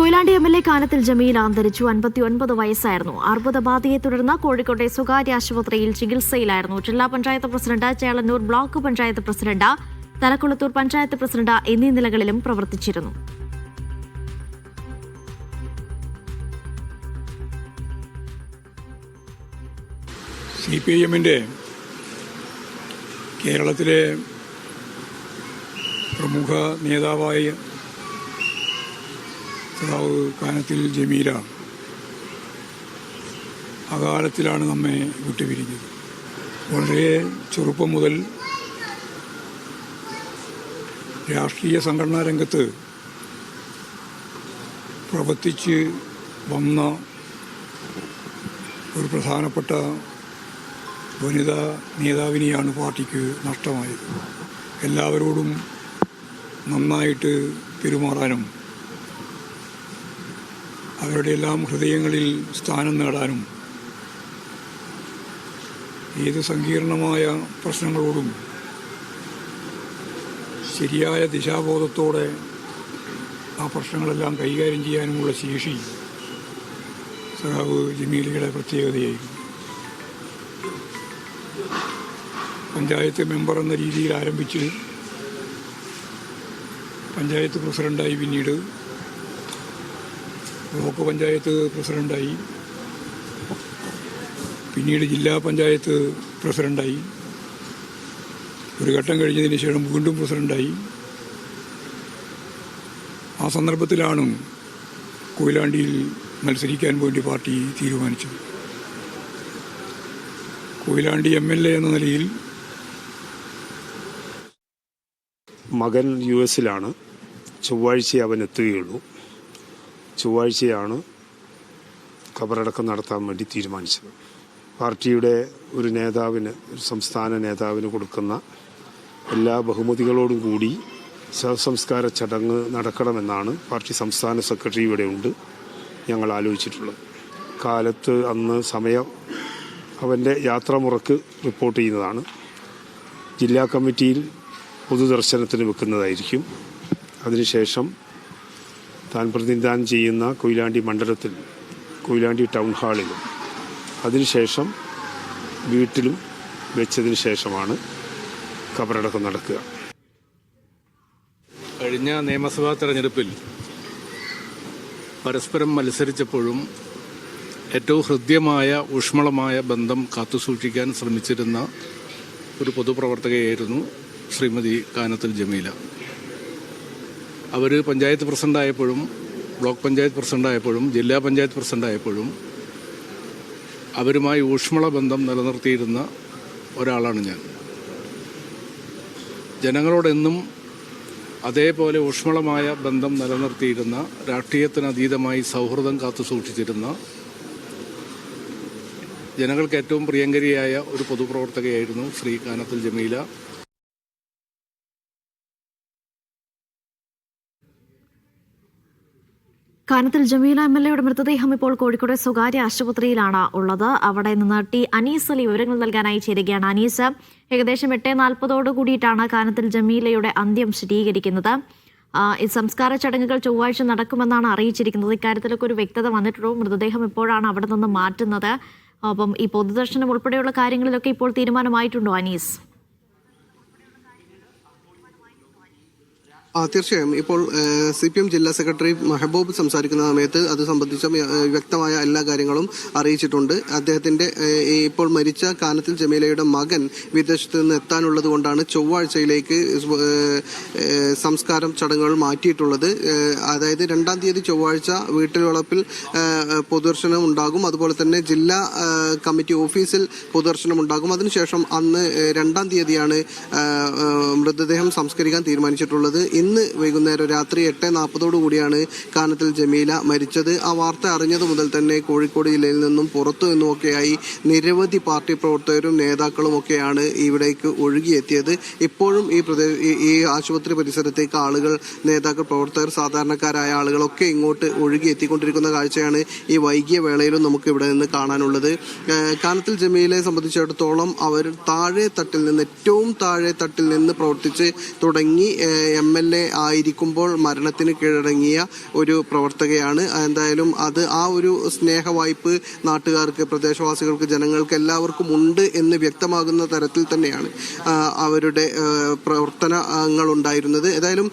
Koyilandy MLA Kanathil Jameela അന്തരിച്ചു. 59 വയസ്സായിരുന്നു. അർബുദബാധയെ തുടർന്ന് കോഴിക്കോട്ടെ സ്വകാര്യ ആശുപത്രിയിൽ ചികിത്സയിലായിരുന്നു. ജില്ലാ panchayat president, Chelannur block panchayat president, Thalakkulathur panchayat president എന്നീ നിലകളിലും പ്രവർത്തിച്ചിരുന്നു. CPIM-ന്റെ കേരളത്തിലെ പ്രമുഖ നേതാവായ കാനത്തിൽ ജമീല അകാലത്തിലാണ് നമ്മെ വിട്ടുപിരിഞ്ഞത്. വളരെ ചെറുപ്പം മുതൽ രാഷ്ട്രീയ സംഘടനാ രംഗത്ത് പ്രവർത്തിച്ച് വന്ന ഒരു പ്രധാനപ്പെട്ട വനിതാ നേതാവിനെയാണ് പാർട്ടിക്ക് നഷ്ടമായത്. എല്ലാവരോടും നന്നായിട്ട് പെരുമാറാനും അവരുടെ എല്ലാം ഹൃദയങ്ങളിൽ സ്ഥാനം നേടാനും ഏത് സങ്കീർണമായ പ്രശ്നങ്ങളോടും ശരിയായ ദിശാബോധത്തോടെ ആ പ്രശ്നങ്ങളെല്ലാം കൈകാര്യം ചെയ്യാനുമുള്ള ശേഷി സഖാവ് ജമീലയുടെ പ്രത്യേകതയായിരുന്നു. പഞ്ചായത്ത് മെമ്പർ എന്ന രീതിയിൽ ആരംഭിച്ച് പഞ്ചായത്ത് പ്രസിഡൻ്റായി, പിന്നീട് ബ്ലോക്ക് പഞ്ചായത്ത് പ്രസിഡൻ്റായി, പിന്നീട് ജില്ലാ പഞ്ചായത്ത് പ്രസിഡൻ്റായി, ഒരു ഘട്ടം കഴിഞ്ഞതിന് ശേഷം വീണ്ടും പ്രസിഡൻ്റായി. ആ സന്ദർഭത്തിലാണ് കൊയിലാണ്ടിയിൽ മത്സരിക്കാൻ വേണ്ടി പാർട്ടി തീരുമാനിച്ചത്. കൊയിലാണ്ടി MLA എന്ന നിലയിൽ മകൻ US-ലാണ്. ചൊവ്വാഴ്ച അവൻ എത്തുകയുള്ളൂ. ചൊവ്വാഴ്ചയാണ് ഖബറടക്കം നടത്താൻ വേണ്ടി തീരുമാനിച്ചത്. പാർട്ടിയുടെ ഒരു നേതാവിന്, ഒരു സംസ്ഥാന നേതാവിന് കൊടുക്കുന്ന എല്ലാ ബഹുമതികളോടും കൂടി ശവസംസ്കാര ചടങ്ങ് നടക്കണമെന്നാണ് പാർട്ടി സംസ്ഥാന സെക്രട്ടറി ഇവിടെ ഉണ്ട് ഞങ്ങൾ ആലോചിച്ചിട്ടുള്ളത്. കാലത്ത് അന്ന് സമയം അവൻ്റെ യാത്രാമുറക്ക് റിപ്പോർട്ട് ചെയ്യുന്നതാണ്. ജില്ലാ കമ്മിറ്റിയിൽ പൊതുദർശനത്തിന് വെക്കുന്നതായിരിക്കും. അതിനുശേഷം താൻ പ്രതിനിധാനം ചെയ്യുന്ന കൊയിലാണ്ടി മണ്ഡലത്തിൽ, കൊയിലാണ്ടി ടൗൺ ഹാളിലും, അതിനുശേഷം വീട്ടിലും വെച്ചതിന് ശേഷമാണ് ഖബറടക്കം നടക്കുക. കഴിഞ്ഞ നിയമസഭാ തെരഞ്ഞെടുപ്പിൽ പരസ്പരം മത്സരിച്ചപ്പോഴും ഏറ്റവും ഹൃദ്യമായ ഊഷ്മളമായ ബന്ധം കാത്തുസൂക്ഷിക്കാൻ ശ്രമിച്ചിരുന്ന ഒരു പൊതുപ്രവർത്തകയായിരുന്നു ശ്രീമതി കാനത്തിൽ ജമീല. അവർ പഞ്ചായത്ത് പ്രസിഡൻ്റായപ്പോഴും, ബ്ലോക്ക് പഞ്ചായത്ത് പ്രസിഡൻ്റായപ്പോഴും, ജില്ലാ പഞ്ചായത്ത് പ്രസിഡൻ്റായപ്പോഴും അവരുമായി ഊഷ്മള ബന്ധം നിലനിർത്തിയിരുന്ന ഒരാളാണ് ഞാൻ. ജനങ്ങളോടെന്നും അതേപോലെ ഊഷ്മളമായ ബന്ധം നിലനിർത്തിയിരുന്ന, രാഷ്ട്രീയത്തിനതീതമായി സൗഹൃദം കാത്തുസൂക്ഷിച്ചിരുന്ന, ജനങ്ങൾക്ക് ഏറ്റവും പ്രിയങ്കരിയായ ഒരു പൊതുപ്രവർത്തകയായിരുന്നു ശ്രീ കാനത്തിൽ ജമീല. കാനത്തിൽ ജമീല MLA-യുടെ മൃതദേഹം ഇപ്പോൾ കോഴിക്കോട് സ്വകാര്യ ആശുപത്രിയിലാണ് ഉള്ളത്. അവിടെ നിന്ന് T. അനീസ് അലി വിവരങ്ങൾ നൽകാനായി ചേരുകയാണ്. അനീസ്, ഏകദേശം 8:40 കൂടിയിട്ടാണ് കാനത്തിൽ ജമീലയുടെ അന്ത്യം സ്ഥിരീകരിക്കുന്നത്. ഈ സംസ്കാര ചടങ്ങുകൾ ചൊവ്വാഴ്ച നടക്കുമെന്നാണ് അറിയിച്ചിരിക്കുന്നത്. ഇക്കാര്യത്തിലൊക്കെ ഒരു വ്യക്തത വന്നിട്ടുള്ളൂ. മൃതദേഹം എപ്പോഴാണ് അവിടെ നിന്ന് മാറ്റുന്നത്? അപ്പം ഈ പൊതുദർശനം ഉൾപ്പെടെയുള്ള കാര്യങ്ങളിലൊക്കെ ഇപ്പോൾ തീരുമാനമായിട്ടുണ്ടോ അനീസ്? തീർച്ചയായും. ഇപ്പോൾ CPM ജില്ലാ സെക്രട്ടറി മെഹബൂബ് സംസാരിക്കുന്ന സമയത്ത് അത് സംബന്ധിച്ച വ്യക്തമായ എല്ലാ കാര്യങ്ങളും അറിയിച്ചിട്ടുണ്ട്. അദ്ദേഹത്തിന്റെ ഇപ്പോൾ മരിച്ച കാനത്തിൽ ജമീലയുടെ മകൻ വിദേശത്ത് നിന്ന് എത്താനുള്ളത് കൊണ്ടാണ് ചൊവ്വാഴ്ചയിലേക്ക് സംസ്കാരം ചടങ്ങുകൾ മാറ്റിയിട്ടുള്ളത്. അതായത് 2-ാം തീയതി ചൊവ്വാഴ്ച വീട്ടുവളപ്പിൽ പൊതുദർശനം ഉണ്ടാകും. അതുപോലെ തന്നെ ജില്ലാ കമ്മിറ്റി ഓഫീസിൽ പൊതുദർശനം ഉണ്ടാകും. അതിനുശേഷം അന്ന് 2-ാം തീയതിയാണ് മൃതദേഹം സംസ്കരിക്കാൻ തീരുമാനിച്ചിട്ടുള്ളത്. ഇന്ന് വൈകുന്നേരം രാത്രി 8:40 കൂടിയാണ് കാനത്തിൽ ജമീല മരിച്ചത്. ആ വാർത്ത അറിഞ്ഞതു മുതൽ തന്നെ കോഴിക്കോട് ജില്ലയിൽ നിന്നും പുറത്തു നിന്നുമൊക്കെയായി നിരവധി പാർട്ടി പ്രവർത്തകരും നേതാക്കളും ഒക്കെയാണ് ഇവിടേക്ക് ഒഴുകിയെത്തിയത്. ഇപ്പോഴും ഈ ആശുപത്രി പരിസരത്തേക്ക് ആളുകൾ, നേതാക്കൾ, പ്രവർത്തകർ, സാധാരണക്കാരായ ആളുകളൊക്കെ ഇങ്ങോട്ട് ഒഴുകിയെത്തിക്കൊണ്ടിരിക്കുന്ന കാഴ്ചയാണ് ഈ വൈകിയ വേളയിലും നമുക്ക് ഇവിടെ നിന്ന് കാണാനുള്ളത്. കാനത്തിൽ ജമീലയെ സംബന്ധിച്ചിടത്തോളം അവർ ഏറ്റവും താഴെ തട്ടിൽ നിന്ന് പ്രവർത്തിച്ച് തുടങ്ങി MLA MLA ആയിരിക്കുമ്പോൾ മരണത്തിന് കീഴടങ്ങിയ ഒരു പ്രവർത്തകയാണ്. എന്തായാലും അത് ആ ഒരു സ്നേഹവായ്പ് നാട്ടുകാർക്ക്, പ്രദേശവാസികൾക്ക്, ജനങ്ങൾക്ക് എല്ലാവർക്കും ഉണ്ട് എന്ന് വ്യക്തമാകുന്ന തരത്തിൽ തന്നെയാണ് അവരുടെ പ്രവർത്തനങ്ങൾ ഉണ്ടായിരുന്നത്. ഏതായാലും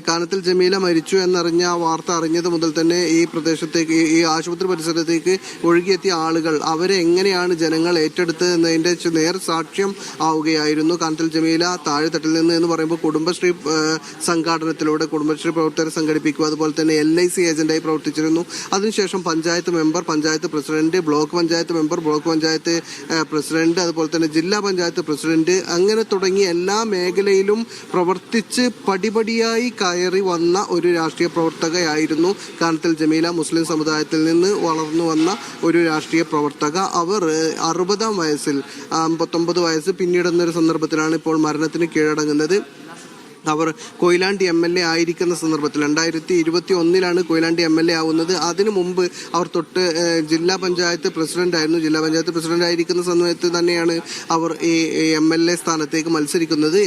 കാനത്തിൽ ജമീല മരിച്ചു എന്നറിഞ്ഞ വാർത്ത അറിഞ്ഞത് മുതൽ തന്നെ ഈ പ്രദേശത്തേക്ക്, ഈ ആശുപത്രി പരിസരത്തേക്ക് ഒഴുകിയെത്തിയ ആളുകൾ അവരെ എങ്ങനെയാണ് ജനങ്ങൾ ഏറ്റെടുത്തത് എന്നതിന്റെ നേർ സാക്ഷ്യം ആവുകയായിരുന്നു. കാനത്തിൽ ജമീല താഴെത്തട്ടിൽ നിന്ന് എന്ന് പറയുമ്പോൾ കുടുംബശ്രീ സംഘാടനത്തിലൂടെ കുടുംബശ്രീ പ്രവർത്തകരെ സംഘടിപ്പിക്കുക, അതുപോലെ തന്നെ LIC ഏജന്റായി പ്രവർത്തിച്ചിരുന്നു. അതിനുശേഷം panchayat member, panchayat president, block panchayat member, block panchayat president, അതുപോലെ തന്നെ ജില്ലാ പഞ്ചായത്ത് പ്രസിഡന്റ്, അങ്ങനെ തുടങ്ങി എല്ലാ മേഖലയിലും പ്രവർത്തിച്ച് പടിപടിയായി കയറി വന്ന ഒരു രാഷ്ട്രീയ പ്രവർത്തകയായിരുന്നു കാനത്തിൽ ജമീല. മുസ്ലിം സമുദായത്തിൽ നിന്ന് വളർന്നു വന്ന ഒരു രാഷ്ട്രീയ പ്രവർത്തക. അവർ 60-ാം വയസ്സിൽ 59 വയസ്സ് പിന്നിടുന്നൊരു സന്ദർഭത്തിലാണ് ഇപ്പോൾ മരണത്തിന് കീഴടങ്ങുന്നത്. അവർ കൊയിലാണ്ടി MLA ആയിരിക്കുന്ന സന്ദർഭത്തിൽ 2021 കൊയിലാണ്ടി MLA ആവുന്നത്. അതിനു മുമ്പ് അവർ തൊട്ട് ജില്ലാ പഞ്ചായത്ത് പ്രസിഡന്റ് ആയിരുന്നു. ജില്ലാ പഞ്ചായത്ത് പ്രസിഡന്റ് ആയിരിക്കുന്ന സമയത്ത് തന്നെയാണ് അവർ ഈ MLA സ്ഥാനത്തേക്ക് മത്സരിക്കുന്നത്.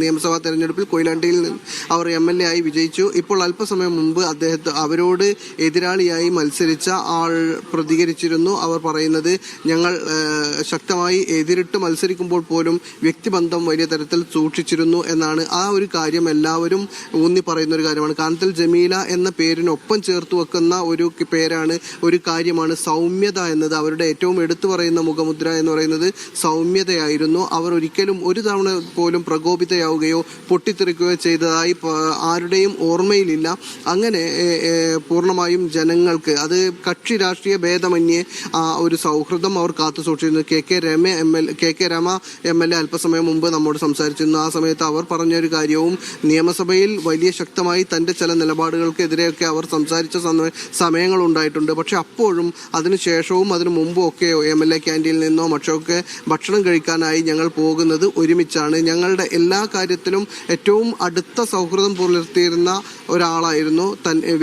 നിയമസഭാ തെരഞ്ഞെടുപ്പിൽ കൊയിലാണ്ടിയിൽ നിന്ന് അവർ MLA ആയി വിജയിച്ചു. ഇപ്പോൾ അല്പസമയം മുമ്പ് അവരോട് എതിരാളിയായി മത്സരിച്ച ആൾ പ്രതികരിച്ചിരുന്നു. അവർ പറയുന്നത്, ഞങ്ങൾ ശക്തമായി എതിരിട്ട് മത്സരിക്കുമ്പോൾ പോലും വ്യക്തിബന്ധം വലിയ തരത്തിൽ സൂക്ഷിച്ചിരുന്നു എന്നാണ്. ആ ഒരു കാര്യം എല്ലാവരും ഊന്നി പറയുന്ന ഒരു കാര്യമാണ്. കാനത്തിൽ ജമീല എന്ന പേരിനൊപ്പം ചേർത്ത് വെക്കുന്ന ഒരു പേരാണ്, ഒരു കാര്യമാണ് സൗമ്യത എന്നത്. അവരുടെ ഏറ്റവും എടുത്തു പറയുന്ന മുഖമുദ്ര എന്ന് പറയുന്നത് സൗമ്യതയായിരുന്നു. അവർ ഒരിക്കലും ഒരു തവണ പോലും പ്രകോപിതയാവുകയോ പൊട്ടിത്തെറിക്കുകയോ ചെയ്തതായി ആരുടെയും ഓർമ്മയിലില്ല. അങ്ങനെ പൂർണ്ണമായും ജനങ്ങൾക്ക്, അത് കക്ഷി രാഷ്ട്രീയ ഭേദമന്യേ ഒരു സൗഹൃദം അവർ കാത്തു സൂക്ഷിച്ചിരുന്നു. KK രമ MLA അല്പസമയം മുമ്പ് നമ്മോട് സംസാരിച്ചിരുന്നു. ആ സമയത്ത് അവർ പറഞ്ഞ ഒരു കാര്യവും, നിയമസഭയിൽ വലിയ ശക്തമായി തന്റെ ചില നിലപാടുകൾക്കെതിരെയൊക്കെ അവർ സംസാരിച്ച സമയങ്ങൾ ഉണ്ടായിട്ടുണ്ട്. പക്ഷെ അപ്പോഴും അതിനുശേഷവും അതിനു മുമ്പും ഒക്കെ MLA ക്യാൻറ്റീനിൽ നിന്നോ മറ്റൊക്കെ ഭക്ഷണം കഴിക്കാനായി ഞങ്ങൾ പോകുന്നത് ഒരുമിച്ചാണ്. ഞങ്ങളുടെ എല്ലാ കാര്യത്തിലും ഏറ്റവും അടുത്ത സൗഹൃദം പുലർത്തിയിരുന്ന ഒരാളായിരുന്നു.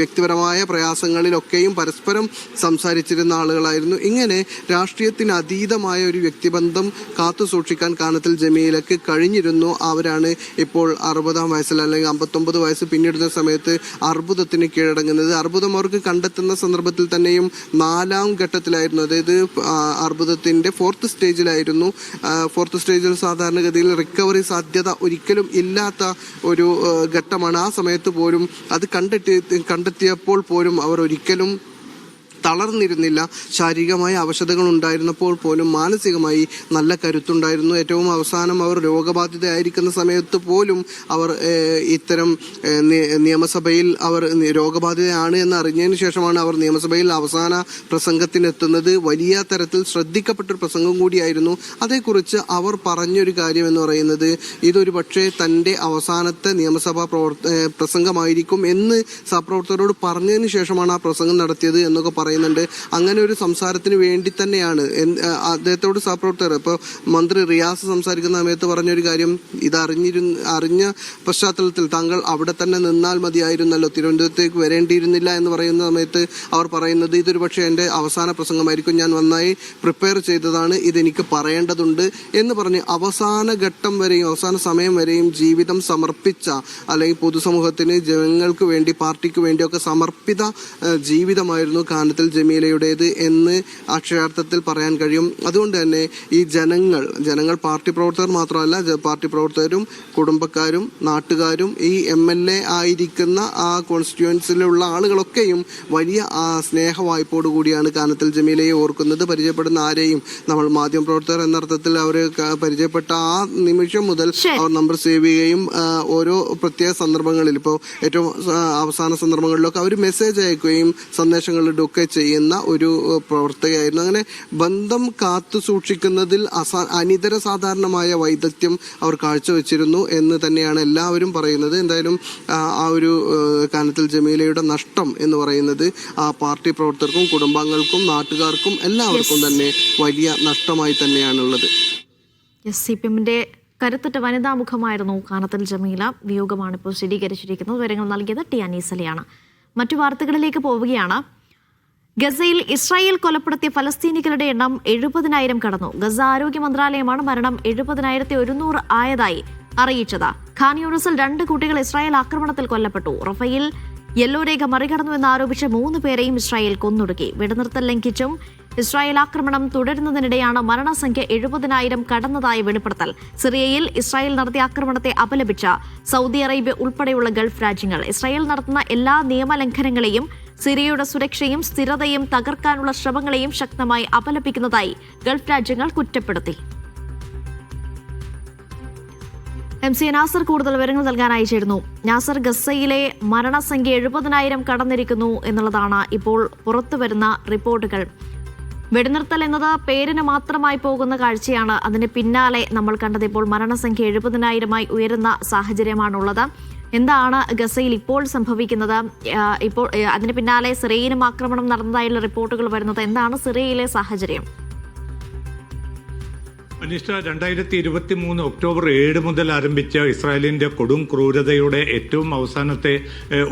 വ്യക്തിപരമായ പ്രയാസങ്ങളിലൊക്കെയും പരസ്പരം സംസാരിച്ചിരുന്ന ആളുകളായിരുന്നു. ഇങ്ങനെ രാഷ്ട്രീയത്തിന് അതീതമായ ഒരു വ്യക്തിബന്ധം കാത്തു സൂക്ഷിക്കാൻ കാനത്തിൽ ജമീലക്ക് കഴിഞ്ഞിരുന്നു. അവരാണ് ഇപ്പോൾ 60-ാം വയസ്സിൽ അല്ലെങ്കിൽ 59 വയസ്സ് പിന്നിടുന്ന സമയത്ത് അർബുദത്തിന് കീഴടങ്ങുന്നത്. അർബുദം അവർക്ക് കണ്ടെത്തുന്ന സന്ദർഭത്തിൽ തന്നെയും 4-ാം ഘട്ടത്തിലായിരുന്നു. അതായത് അർബുദത്തിന്റെ 4th സ്റ്റേജിലായിരുന്നു. 4th സ്റ്റേജിൽ സാധാരണഗതിയിൽ റിക്കവറി സാധ്യത ഒരിക്കലും ഇല്ലാത്ത ഒരു ഘട്ടമാണ്. ആ സമയത്ത് പോലും അത് കണ്ടെത്തിയപ്പോൾ പോലും അവർ ഒരിക്കലും തളർന്നിരുന്നില്ല. ശാരീരികമായ അവശതകൾ ഉണ്ടായിരുന്നപ്പോൾ പോലും മാനസികമായി നല്ല കരുത്തുണ്ടായിരുന്നു. ഏറ്റവും അവസാനം അവർ രോഗബാധിതയായിരിക്കുന്ന സമയത്ത് പോലും അവർ ഇത്തരം നിയമസഭയിൽ അവർ രോഗബാധിതയാണ് എന്ന് അറിഞ്ഞതിന് ശേഷമാണ് അവർ നിയമസഭയിൽ അവസാന പ്രസംഗത്തിനെത്തുന്നത്. വലിയ തരത്തിൽ ശ്രദ്ധിക്കപ്പെട്ടൊരു പ്രസംഗം കൂടിയായിരുന്നു. അതേക്കുറിച്ച് അവർ പറഞ്ഞൊരു കാര്യം എന്ന് പറയുന്നത്, ഇതൊരു പക്ഷേ തൻ്റെ അവസാനത്തെ നിയമസഭാ പ്രസംഗമായിരിക്കും എന്ന് സഹപ്രവർത്തകരോട് പറഞ്ഞതിന് ശേഷമാണ് ആ പ്രസംഗം നടത്തിയത് എന്നൊക്കെ പറയുന്നുണ്ട്. അങ്ങനെ ഒരു സംസാരത്തിന് വേണ്ടി തന്നെയാണ് അദ്ദേഹത്തോട് സഹപ്രവർത്തകർ, ഇപ്പോൾ മന്ത്രി റിയാസ് സംസാരിക്കുന്ന സമയത്ത് പറഞ്ഞൊരു കാര്യം, ഇത് അറിഞ്ഞ പശ്ചാത്തലത്തിൽ താങ്കൾ അവിടെ തന്നെ നിന്നാൽ മതിയായിരുന്നല്ലോ, തിരുവനന്തപുരത്തേക്ക് വരേണ്ടിയിരുന്നില്ല എന്ന് പറയുന്ന സമയത്ത് അവർ പറയുന്നത്, ഇതൊരു പക്ഷേ എൻ്റെ അവസാന പ്രസംഗമായിരിക്കും, ഞാൻ നന്നായി പ്രിപ്പയർ ചെയ്തതാണ്, ഇതെനിക്ക് പറയേണ്ടതുണ്ട് എന്ന് പറഞ്ഞ് അവസാന ഘട്ടം വരെയും അവസാന സമയം വരെയും ജീവിതം സമർപ്പിച്ച, അല്ലെങ്കിൽ പൊതുസമൂഹത്തിന്, ജനങ്ങൾക്ക് വേണ്ടി, പാർട്ടിക്ക് വേണ്ടിയൊക്കെ സമർപ്പിത ജീവിതമായിരുന്നു കാനത്തിൽ ജമീലയുടേത് എന്ന് അക്ഷരാർത്ഥത്തിൽ പറയാൻ കഴിയും. അതുകൊണ്ട് തന്നെ ഈ ജനങ്ങൾ പാർട്ടി പ്രവർത്തകർ മാത്രമല്ല, പാർട്ടി പ്രവർത്തകരും കുടുംബക്കാരും നാട്ടുകാരും ഈ MLA ആയിരിക്കുന്ന ആ കോൺസ്റ്റിറ്റ്യുവൻസിലുള്ള ആളുകളൊക്കെയും വലിയ സ്നേഹവായ്പോടു കൂടിയാണ് കാനത്തിൽ ജമീലയെ ഓർക്കുന്നത്. പരിചയപ്പെടുന്ന ആരെയും നമ്മൾ മാധ്യമപ്രവർത്തകർ എന്നർത്ഥത്തിൽ അവർ പരിചയപ്പെട്ട ആ നിമിഷം മുതൽ അവർ നമ്പർ സേവ് ചെയ്യുകയും ഓരോ പ്രത്യേക സന്ദർഭങ്ങളിൽ, ഇപ്പോൾ ഏറ്റവും അവസാന സന്ദർഭങ്ങളിലൊക്കെ അവർ മെസ്സേജ് അയക്കുകയും സന്ദേശങ്ങളിലൊക്കെ ചെയ്യുന്ന ഒരു പ്രവർത്തകയായിരുന്നു. അങ്ങനെ ബന്ധം കാത്തു സൂക്ഷിക്കുന്നതിൽ അനിതര സാധാരണമായ വൈദഗ്ധ്യം അവർ കാഴ്ചവെച്ചിരുന്നു എന്ന് തന്നെയാണ് എല്ലാവരും പറയുന്നത്. എന്തായാലും ആ ഒരു കാനത്തിൽ ജമീലയുടെ നഷ്ടം എന്ന് പറയുന്നത് ആ പാർട്ടി പ്രവർത്തകർക്കും കുടുംബാംഗങ്ങൾക്കും നാട്ടുകാർക്കും എല്ലാവർക്കും തന്നെ വലിയ നഷ്ടമായി തന്നെയാണുള്ളത്. CPMന്റെ കരുത്തുറ്റ വനിതാ മുഖമായിരുന്നു കാനത്തിൽ ജമീല. വിയോഗമാണ് ഇപ്പോൾ സ്ഥിരീകരിച്ചിരിക്കുന്നത്. വിവരങ്ങൾ നൽകിയത് T അനീസലയാണ്. മറ്റു വാർത്തകളിലേക്ക് പോവുകയാണ്. ഗസയിൽ ഇസ്രായേൽ കൊലപ്പെടുത്തിയ ഫലസ്തീനികളുടെ എണ്ണം 70,000 കടന്നു. ഗസ ആരോഗ്യ മന്ത്രാലയമാണ് മരണം 70,100 ആയതായി അറിയിച്ചത്. ഖാൻ യൂണിസിൽ 2 കുട്ടികൾ ഇസ്രായേൽ ആക്രമണത്തിൽ കൊല്ലപ്പെട്ടു. റഫേൽ യെല്ലോ രേഖ മറികടന്നുവെന്ന് ആരോപിച്ച് 3 പേരെയും ഇസ്രായേൽ കൊന്നൊടുക്കി. വെടിനിർത്തൽ ലംഘിച്ചും ഇസ്രായേൽ ആക്രമണം തുടരുന്നതിനിടെയാണ് മരണസംഖ്യ 70,000 കടന്നതായി വെളിപ്പെടുത്തൽ. സിറിയയിൽ ഇസ്രായേൽ നടത്തിയ ആക്രമണത്തെ അപലപിച്ച സൗദി അറേബ്യ ഉൾപ്പെടെയുള്ള ഗൾഫ് രാജ്യങ്ങൾ ഇസ്രായേൽ നടത്തുന്ന എല്ലാ നിയമലംഘനങ്ങളെയും സിറിയയുടെ സുരക്ഷയും സ്ഥിരതയും തകർക്കാനുള്ള ശ്രമങ്ങളെയും ശക്തമായി അപലപിക്കുന്നതായി ഗൾഫ് രാജ്യങ്ങൾ കുറ്റപ്പെടുത്തി. MC നാസർ കൂടുതൽ വിവരങ്ങൾ നൽകാനായി ചേരുന്നു. നാസർ, ഗസയിലെ മരണസംഖ്യ 70,000 കടന്നിരിക്കുന്നു എന്നുള്ളതാണ് ഇപ്പോൾ പുറത്തുവരുന്ന റിപ്പോർട്ടുകൾ. വെടിനിർത്തൽ എന്നത് പേരിന് മാത്രമായി പോകുന്ന കാഴ്ചയാണ്. അതിന് പിന്നാലെ നമ്മൾ കണ്ടത് ഇപ്പോൾ മരണസംഖ്യ 70,000 ഉയരുന്ന സാഹചര്യമാണുള്ളത്. എന്താണ് ഗസയിൽ ഇപ്പോൾ സംഭവിക്കുന്നത്? ഇപ്പോൾ അതിന് പിന്നാലെ സിറിയയിലും ആക്രമണം നടന്നതായുള്ള റിപ്പോർട്ടുകൾ വരുന്നത്. എന്താണ് സിറിയയിലെ സാഹചര്യം? അനിഷ്ട, 2023 ഒക്ടോബർ 7 മുതൽ ആരംഭിച്ച ഇസ്രായേലിന്റെ കൊടും ക്രൂരതയുടെ ഏറ്റവും അവസാനത്തെ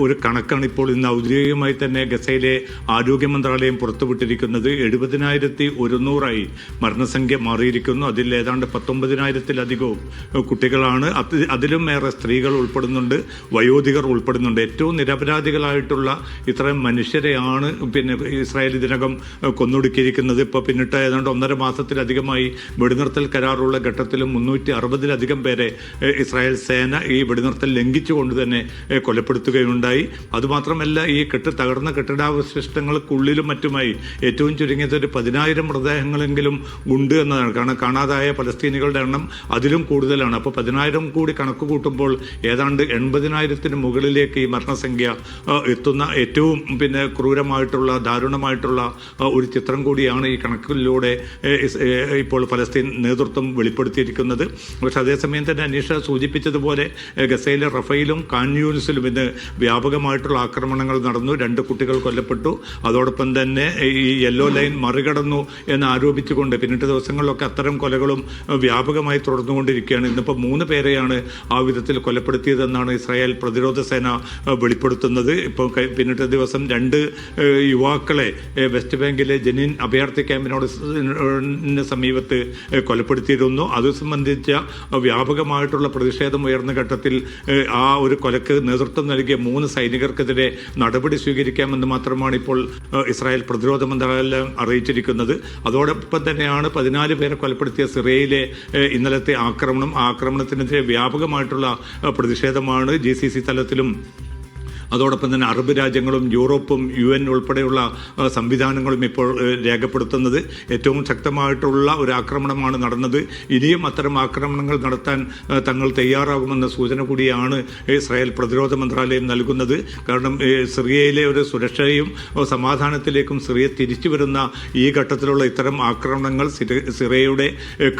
ഒരു കണക്കാണ് ഇപ്പോൾ ഇന്ന് ഔദ്യോഗികമായി തന്നെ ഗസയിലെ ആരോഗ്യ മന്ത്രാലയം പുറത്തുവിട്ടിരിക്കുന്നത്. 70,100 മരണസംഖ്യ മാറിയിരിക്കുന്നു. അതിൽ ഏതാണ്ട് 19,000-ലധികവും കുട്ടികളാണ്. അതിലും ഏറെ സ്ത്രീകൾ ഉൾപ്പെടുന്നുണ്ട്, വയോധികർ ഉൾപ്പെടുന്നുണ്ട്. ഏറ്റവും നിരപരാധികളായിട്ടുള്ള ഇത്രയും മനുഷ്യരെയാണ് ഇസ്രായേൽ ഇതിനകം കൊന്നൊടുക്കിയിരിക്കുന്നത്. ഇപ്പോൾ പിന്നിട്ട് ഏതാണ്ട് 1.5 മാസത്തിലധികമായി വെടിനിർത്തൽ കരാറുള്ള ഘട്ടത്തിലും 360-ലധികം പേരെ ഇസ്രായേൽ സേന ഈ വെടിനിർത്തൽ ലംഘിച്ചുകൊണ്ട് തന്നെ കൊലപ്പെടുത്തുകയുണ്ടായി. അതുമാത്രമല്ല, ഈ തകർന്ന കെട്ടിടാവശിഷ്ടങ്ങൾക്കുള്ളിലും മറ്റുമായി ഏറ്റവും ചുരുങ്ങിയത് ഒരു 10,000 മൃതദേഹങ്ങളെങ്കിലും ഉണ്ട് എന്നതാണ്. കാരണം കാണാതായ പലസ്തീനികളുടെ എണ്ണം അതിലും കൂടുതലാണ്. അപ്പോൾ 10,000 കൂടി കണക്ക് കൂട്ടുമ്പോൾ ഏതാണ്ട് 80,000-ന് മുകളിലേക്ക് ഈ മരണസംഖ്യ എത്തുന്ന ഏറ്റവും ക്രൂരമായിട്ടുള്ള ദാരുണമായിട്ടുള്ള ഒരു ചിത്രം കൂടിയാണ് ഈ കണക്കിലൂടെ ഇപ്പോൾ പലസ്തീൻ നേതൃത്വം വെളിപ്പെടുത്തിയിരിക്കുന്നത്. പക്ഷെ അതേസമയം തന്നെ അനീഷ സൂചിപ്പിച്ചതുപോലെ ഗസയിലെ റഫേലും ഖാൻ യൂനിസിലും ഇന്ന് വ്യാപകമായിട്ടുള്ള ആക്രമണങ്ങൾ നടന്നു. 2 കുട്ടികൾ കൊല്ലപ്പെട്ടു. അതോടൊപ്പം തന്നെ ഈ യെല്ലോ ലൈൻ മറികടന്നു എന്ന് ആരോപിച്ചുകൊണ്ട് പിന്നിട്ട് ദിവസങ്ങളിലൊക്കെ അത്തരം കൊലകളും വ്യാപകമായി തുടർന്നുകൊണ്ടിരിക്കുകയാണ്. ഇന്നിപ്പോൾ 3 പേരെയാണ് ആ വിധത്തിൽ കൊലപ്പെടുത്തിയതെന്നാണ് ഇസ്രായേൽ പ്രതിരോധ സേന വെളിപ്പെടുത്തുന്നത്. ഇപ്പോൾ പിന്നിട്ട ദിവസം 2 യുവാക്കളെ വെസ്റ്റ് ബാങ്കിലെ ജനീൻ അഭയാർത്ഥി ക്യാമ്പിനോട് സമീപത്ത് കൊലപ്പെടുത്തിയിരുന്നു. അത് സംബന്ധിച്ച വ്യാപകമായിട്ടുള്ള പ്രതിഷേധം ഉയർന്ന ഘട്ടത്തിൽ ആ ഒരു കൊലക്ക് നേതൃത്വം നൽകിയ 3 സൈനികർക്കെതിരെ നടപടി സ്വീകരിക്കാമെന്ന് മാത്രമാണ് ഇപ്പോൾ ഇസ്രായേൽ പ്രതിരോധ മന്ത്രാലയം അറിയിച്ചിരിക്കുന്നത്. അതോടൊപ്പം തന്നെയാണ് 14 പേരെ കൊലപ്പെടുത്തിയ സിറിയയിലെ ഇന്നലത്തെ ആക്രമണം. ആ ആക്രമണത്തിനെതിരെ വ്യാപകമായിട്ടുള്ള പ്രതിഷേധമാണ് GCC തലത്തിലും അതോടൊപ്പം തന്നെ അറബ് രാജ്യങ്ങളും യൂറോപ്പും UN ഉൾപ്പെടെയുള്ള സംവിധാനങ്ങളും ഇപ്പോൾ രേഖപ്പെടുത്തുന്നത്. ഏറ്റവും ശക്തമായിട്ടുള്ള ഒരു ആക്രമണമാണ് നടന്നത്. ഇനിയും അത്തരം ആക്രമണങ്ങൾ നടത്താൻ തങ്ങൾ തയ്യാറാകുമെന്ന സൂചന കൂടിയാണ് ഇസ്രായേൽ പ്രതിരോധ മന്ത്രാലയം നൽകുന്നത്. കാരണം സിറിയയിലെ ഒരു സുരക്ഷയും സമാധാനത്തിലേക്കും സിറിയ തിരിച്ചു വരുന്ന ഈ ഘട്ടത്തിലുള്ള ഇത്തരം ആക്രമണങ്ങൾ സിറിയയുടെ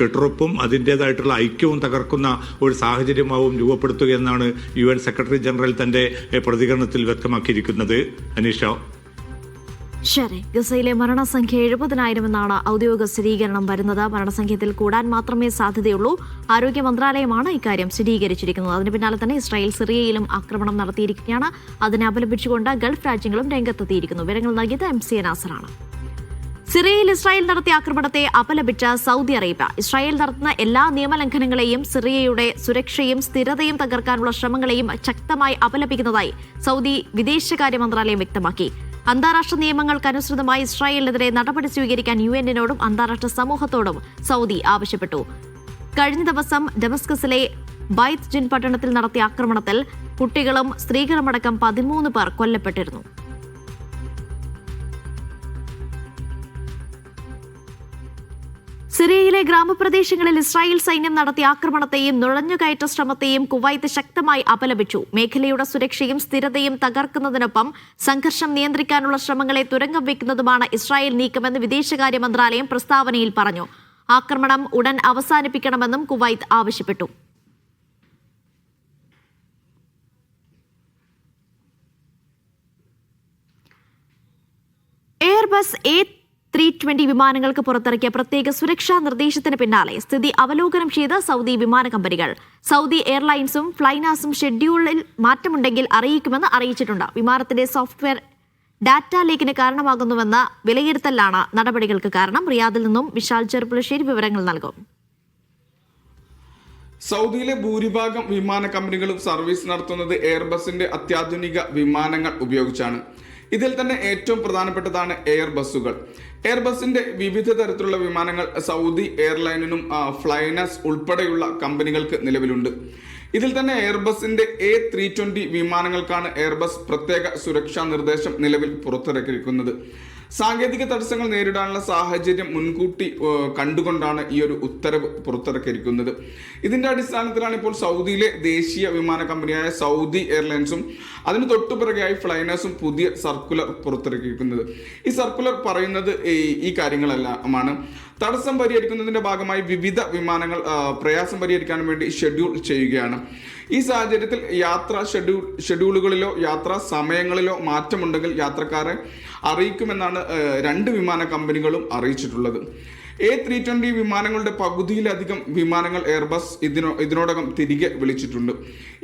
കെട്ടുറപ്പും അതിൻ്റേതായിട്ടുള്ള ഐക്യവും തകർക്കുന്ന ഒരു സാഹചര്യമാവും രൂപപ്പെടുത്തുകയെന്നാണ് UN സെക്രട്ടറി ജനറൽ തന്റെ പ്രതികരണത്തിൽ വ്യക്തമാക്കിയിരിക്കുന്നത്. അനീഷ, ശരി. ഗസയിലെ മരണസംഖ്യ 70,000 എന്നാണ് ഔദ്യോഗിക സ്ഥിരീകരണം വരുന്നത്. മരണസംഖ്യത്തിൽ കൂടാൻ മാത്രമേ സാധ്യതയുള്ളൂ. ആരോഗ്യ മന്ത്രാലയമാണ് ഇക്കാര്യം സ്ഥിരീകരിച്ചിരിക്കുന്നത്. അതിന് പിന്നാലെ തന്നെ ഇസ്രായേൽ സിറിയയിലും ആക്രമണം നടത്തിയിരിക്കുകയാണ്. അതിനെ അപലപിച്ചുകൊണ്ട് ഗൾഫ് രാജ്യങ്ങളും രംഗത്തെത്തിയിരിക്കുന്നു. വിവരങ്ങൾ നൽകിയത് MC നാസറാണ്. സിറിയയിൽ ഇസ്രായേൽ നടത്തിയ ആക്രമണത്തെ അപലപിച്ച സൗദി അറേബ്യ ഇസ്രായേൽ നടത്തുന്ന എല്ലാ നിയമലംഘനങ്ങളെയും സിറിയയുടെ സുരക്ഷയും സ്ഥിരതയും തകർക്കാനുള്ള ശ്രമങ്ങളെയും ശക്തമായി അപലപിക്കുന്നതായി സൗദി വിദേശകാര്യ മന്ത്രാലയം വ്യക്തമാക്കി. അന്താരാഷ്ട്ര നിയമങ്ങൾക്കനുസൃതമായി ഇസ്രായേലിനെതിരെ നടപടി സ്വീകരിക്കാൻ UN-നോടും അന്താരാഷ്ട്ര സമൂഹത്തോടും സൗദി ആവശ്യപ്പെട്ടു. കഴിഞ്ഞ ദിവസം ഡമസ്കസിലെ ബൈത്ത് ജിൻ പട്ടണത്തിൽ നടത്തിയ ആക്രമണത്തിൽ കുട്ടികളും സ്ത്രീകളുമടക്കം 13 പേർ കൊല്ലപ്പെട്ടിരുന്നു. സിറിയയിലെ ഗ്രാമപ്രദേശങ്ങളിൽ ഇസ്രായേൽ സൈന്യം നടത്തിയ ആക്രമണത്തെയും നുഴഞ്ഞുകയറ്റ ശ്രമത്തെയും കുവൈത്ത് ശക്തമായി അപലപിച്ചു. മേഖലയുടെ സുരക്ഷയും സ്ഥിരതയും തകർക്കുന്നതിനൊപ്പം സംഘർഷം നിയന്ത്രിക്കാനുള്ള ശ്രമങ്ങളെ തുരങ്കം വയ്ക്കുന്നതുമാണ് ഇസ്രായേൽ നീക്കമെന്ന് വിദേശകാര്യ മന്ത്രാലയം പ്രസ്താവനയിൽ പറഞ്ഞു. ആക്രമണം ഉടൻ അവസാനിപ്പിക്കണമെന്നും കുവൈത്ത് ആവശ്യപ്പെട്ടു. എയർബസ് A320 വിമാനങ്ങൾക്ക് പുറത്തിറക്കിയ പ്രത്യേക സുരക്ഷാ നിർദ്ദേശത്തിന് പിന്നാലെ സ്ഥിതി അവലോകനം ചെയ്ത് സൗദി വിമാന കമ്പനികൾ. സൗദി എയർലൈൻസും ഫ്ലൈനാസും ഷെഡ്യൂളിൽ മാറ്റമുണ്ടെങ്കിൽ അറിയിക്കുമെന്ന് അറിയിച്ചിട്ടുണ്ട്. വിമാനത്തിന്റെ സോഫ്റ്റ്വെയർ ഡാറ്റ ലീക്കിന് കാരണമാകുന്നുവെന്ന വിലയിരുത്തലാണ് നടപടികൾക്ക് കാരണം. റിയാദിൽ നിന്നും വിശാൽ ചെറുപ്പുളശ്ശേരി വിവരങ്ങൾ നൽകും. സൗദിയിലെ ഭൂരിഭാഗം വിമാന കമ്പനികളും സർവീസ് നടത്തുന്നത് എയർബസിന്റെ അത്യാധുനിക വിമാനങ്ങൾ ഉപയോഗിച്ചാണ്. ഇതിൽ തന്നെ ഏറ്റവും പ്രധാനപ്പെട്ടതാണ് എയർബസുകൾ. എയർബസിന്റെ വിവിധ തരത്തിലുള്ള വിമാനങ്ങൾ സൗദി എയർലൈനിനും ഫ്ലൈനസ് ഉൾപ്പെടെയുള്ള കമ്പനികൾക്ക് നിലവിലുണ്ട്. ഇതിൽ തന്നെ എയർബസിന്റെ A320 വിമാനങ്ങൾക്കാണ് എയർബസ് പ്രത്യേക സുരക്ഷാ നിർദ്ദേശം നിലവിൽ പുറത്തിറക്കിയിരിക്കുന്നത്. സാങ്കേതിക തടസ്സങ്ങൾ നേരിടാനുള്ള സാഹചര്യം മുൻകൂട്ടി കണ്ടുകൊണ്ടാണ് ഈ ഒരു ഉത്തരവ് പുറത്തിറക്കിയിരിക്കുന്നത്. ഇതിന്റെ അടിസ്ഥാനത്തിലാണ് ഇപ്പോൾ സൗദിയിലെ ദേശീയ വിമാന കമ്പനിയായ സൗദി എയർലൈൻസും അതിന് തൊട്ടുപിറകെയായി ഫ്ലൈനസും പുതിയ സർക്കുലർ പുറത്തിറക്കിയിരിക്കുന്നത്. ഈ സർക്കുലർ പറയുന്നത് ഈ കാര്യങ്ങളെല്ലാമാണ്. തടസ്സം പരിഹരിക്കുന്നതിന്റെ ഭാഗമായി വിവിധ വിമാനങ്ങൾ പ്രയാസം പരിഹരിക്കാൻ വേണ്ടി ഷെഡ്യൂൾ ചെയ്യുകയാണ്. ഈ സാഹചര്യത്തിൽ യാത്രാ ഷെഡ്യൂളുകളിലോ യാത്രാ സമയങ്ങളിലോ മാറ്റമുണ്ടെങ്കിൽ യാത്രക്കാരെ അറിയിക്കുമെന്നാണ് രണ്ട് വിമാന കമ്പനികളും അറിയിച്ചിട്ടുള്ളത്. A320 വിമാനങ്ങളുടെ പകുതിയിലധികം വിമാനങ്ങൾ എയർബസ് ഇതിനോടകം തിരികെ വിളിച്ചിട്ടുണ്ട്.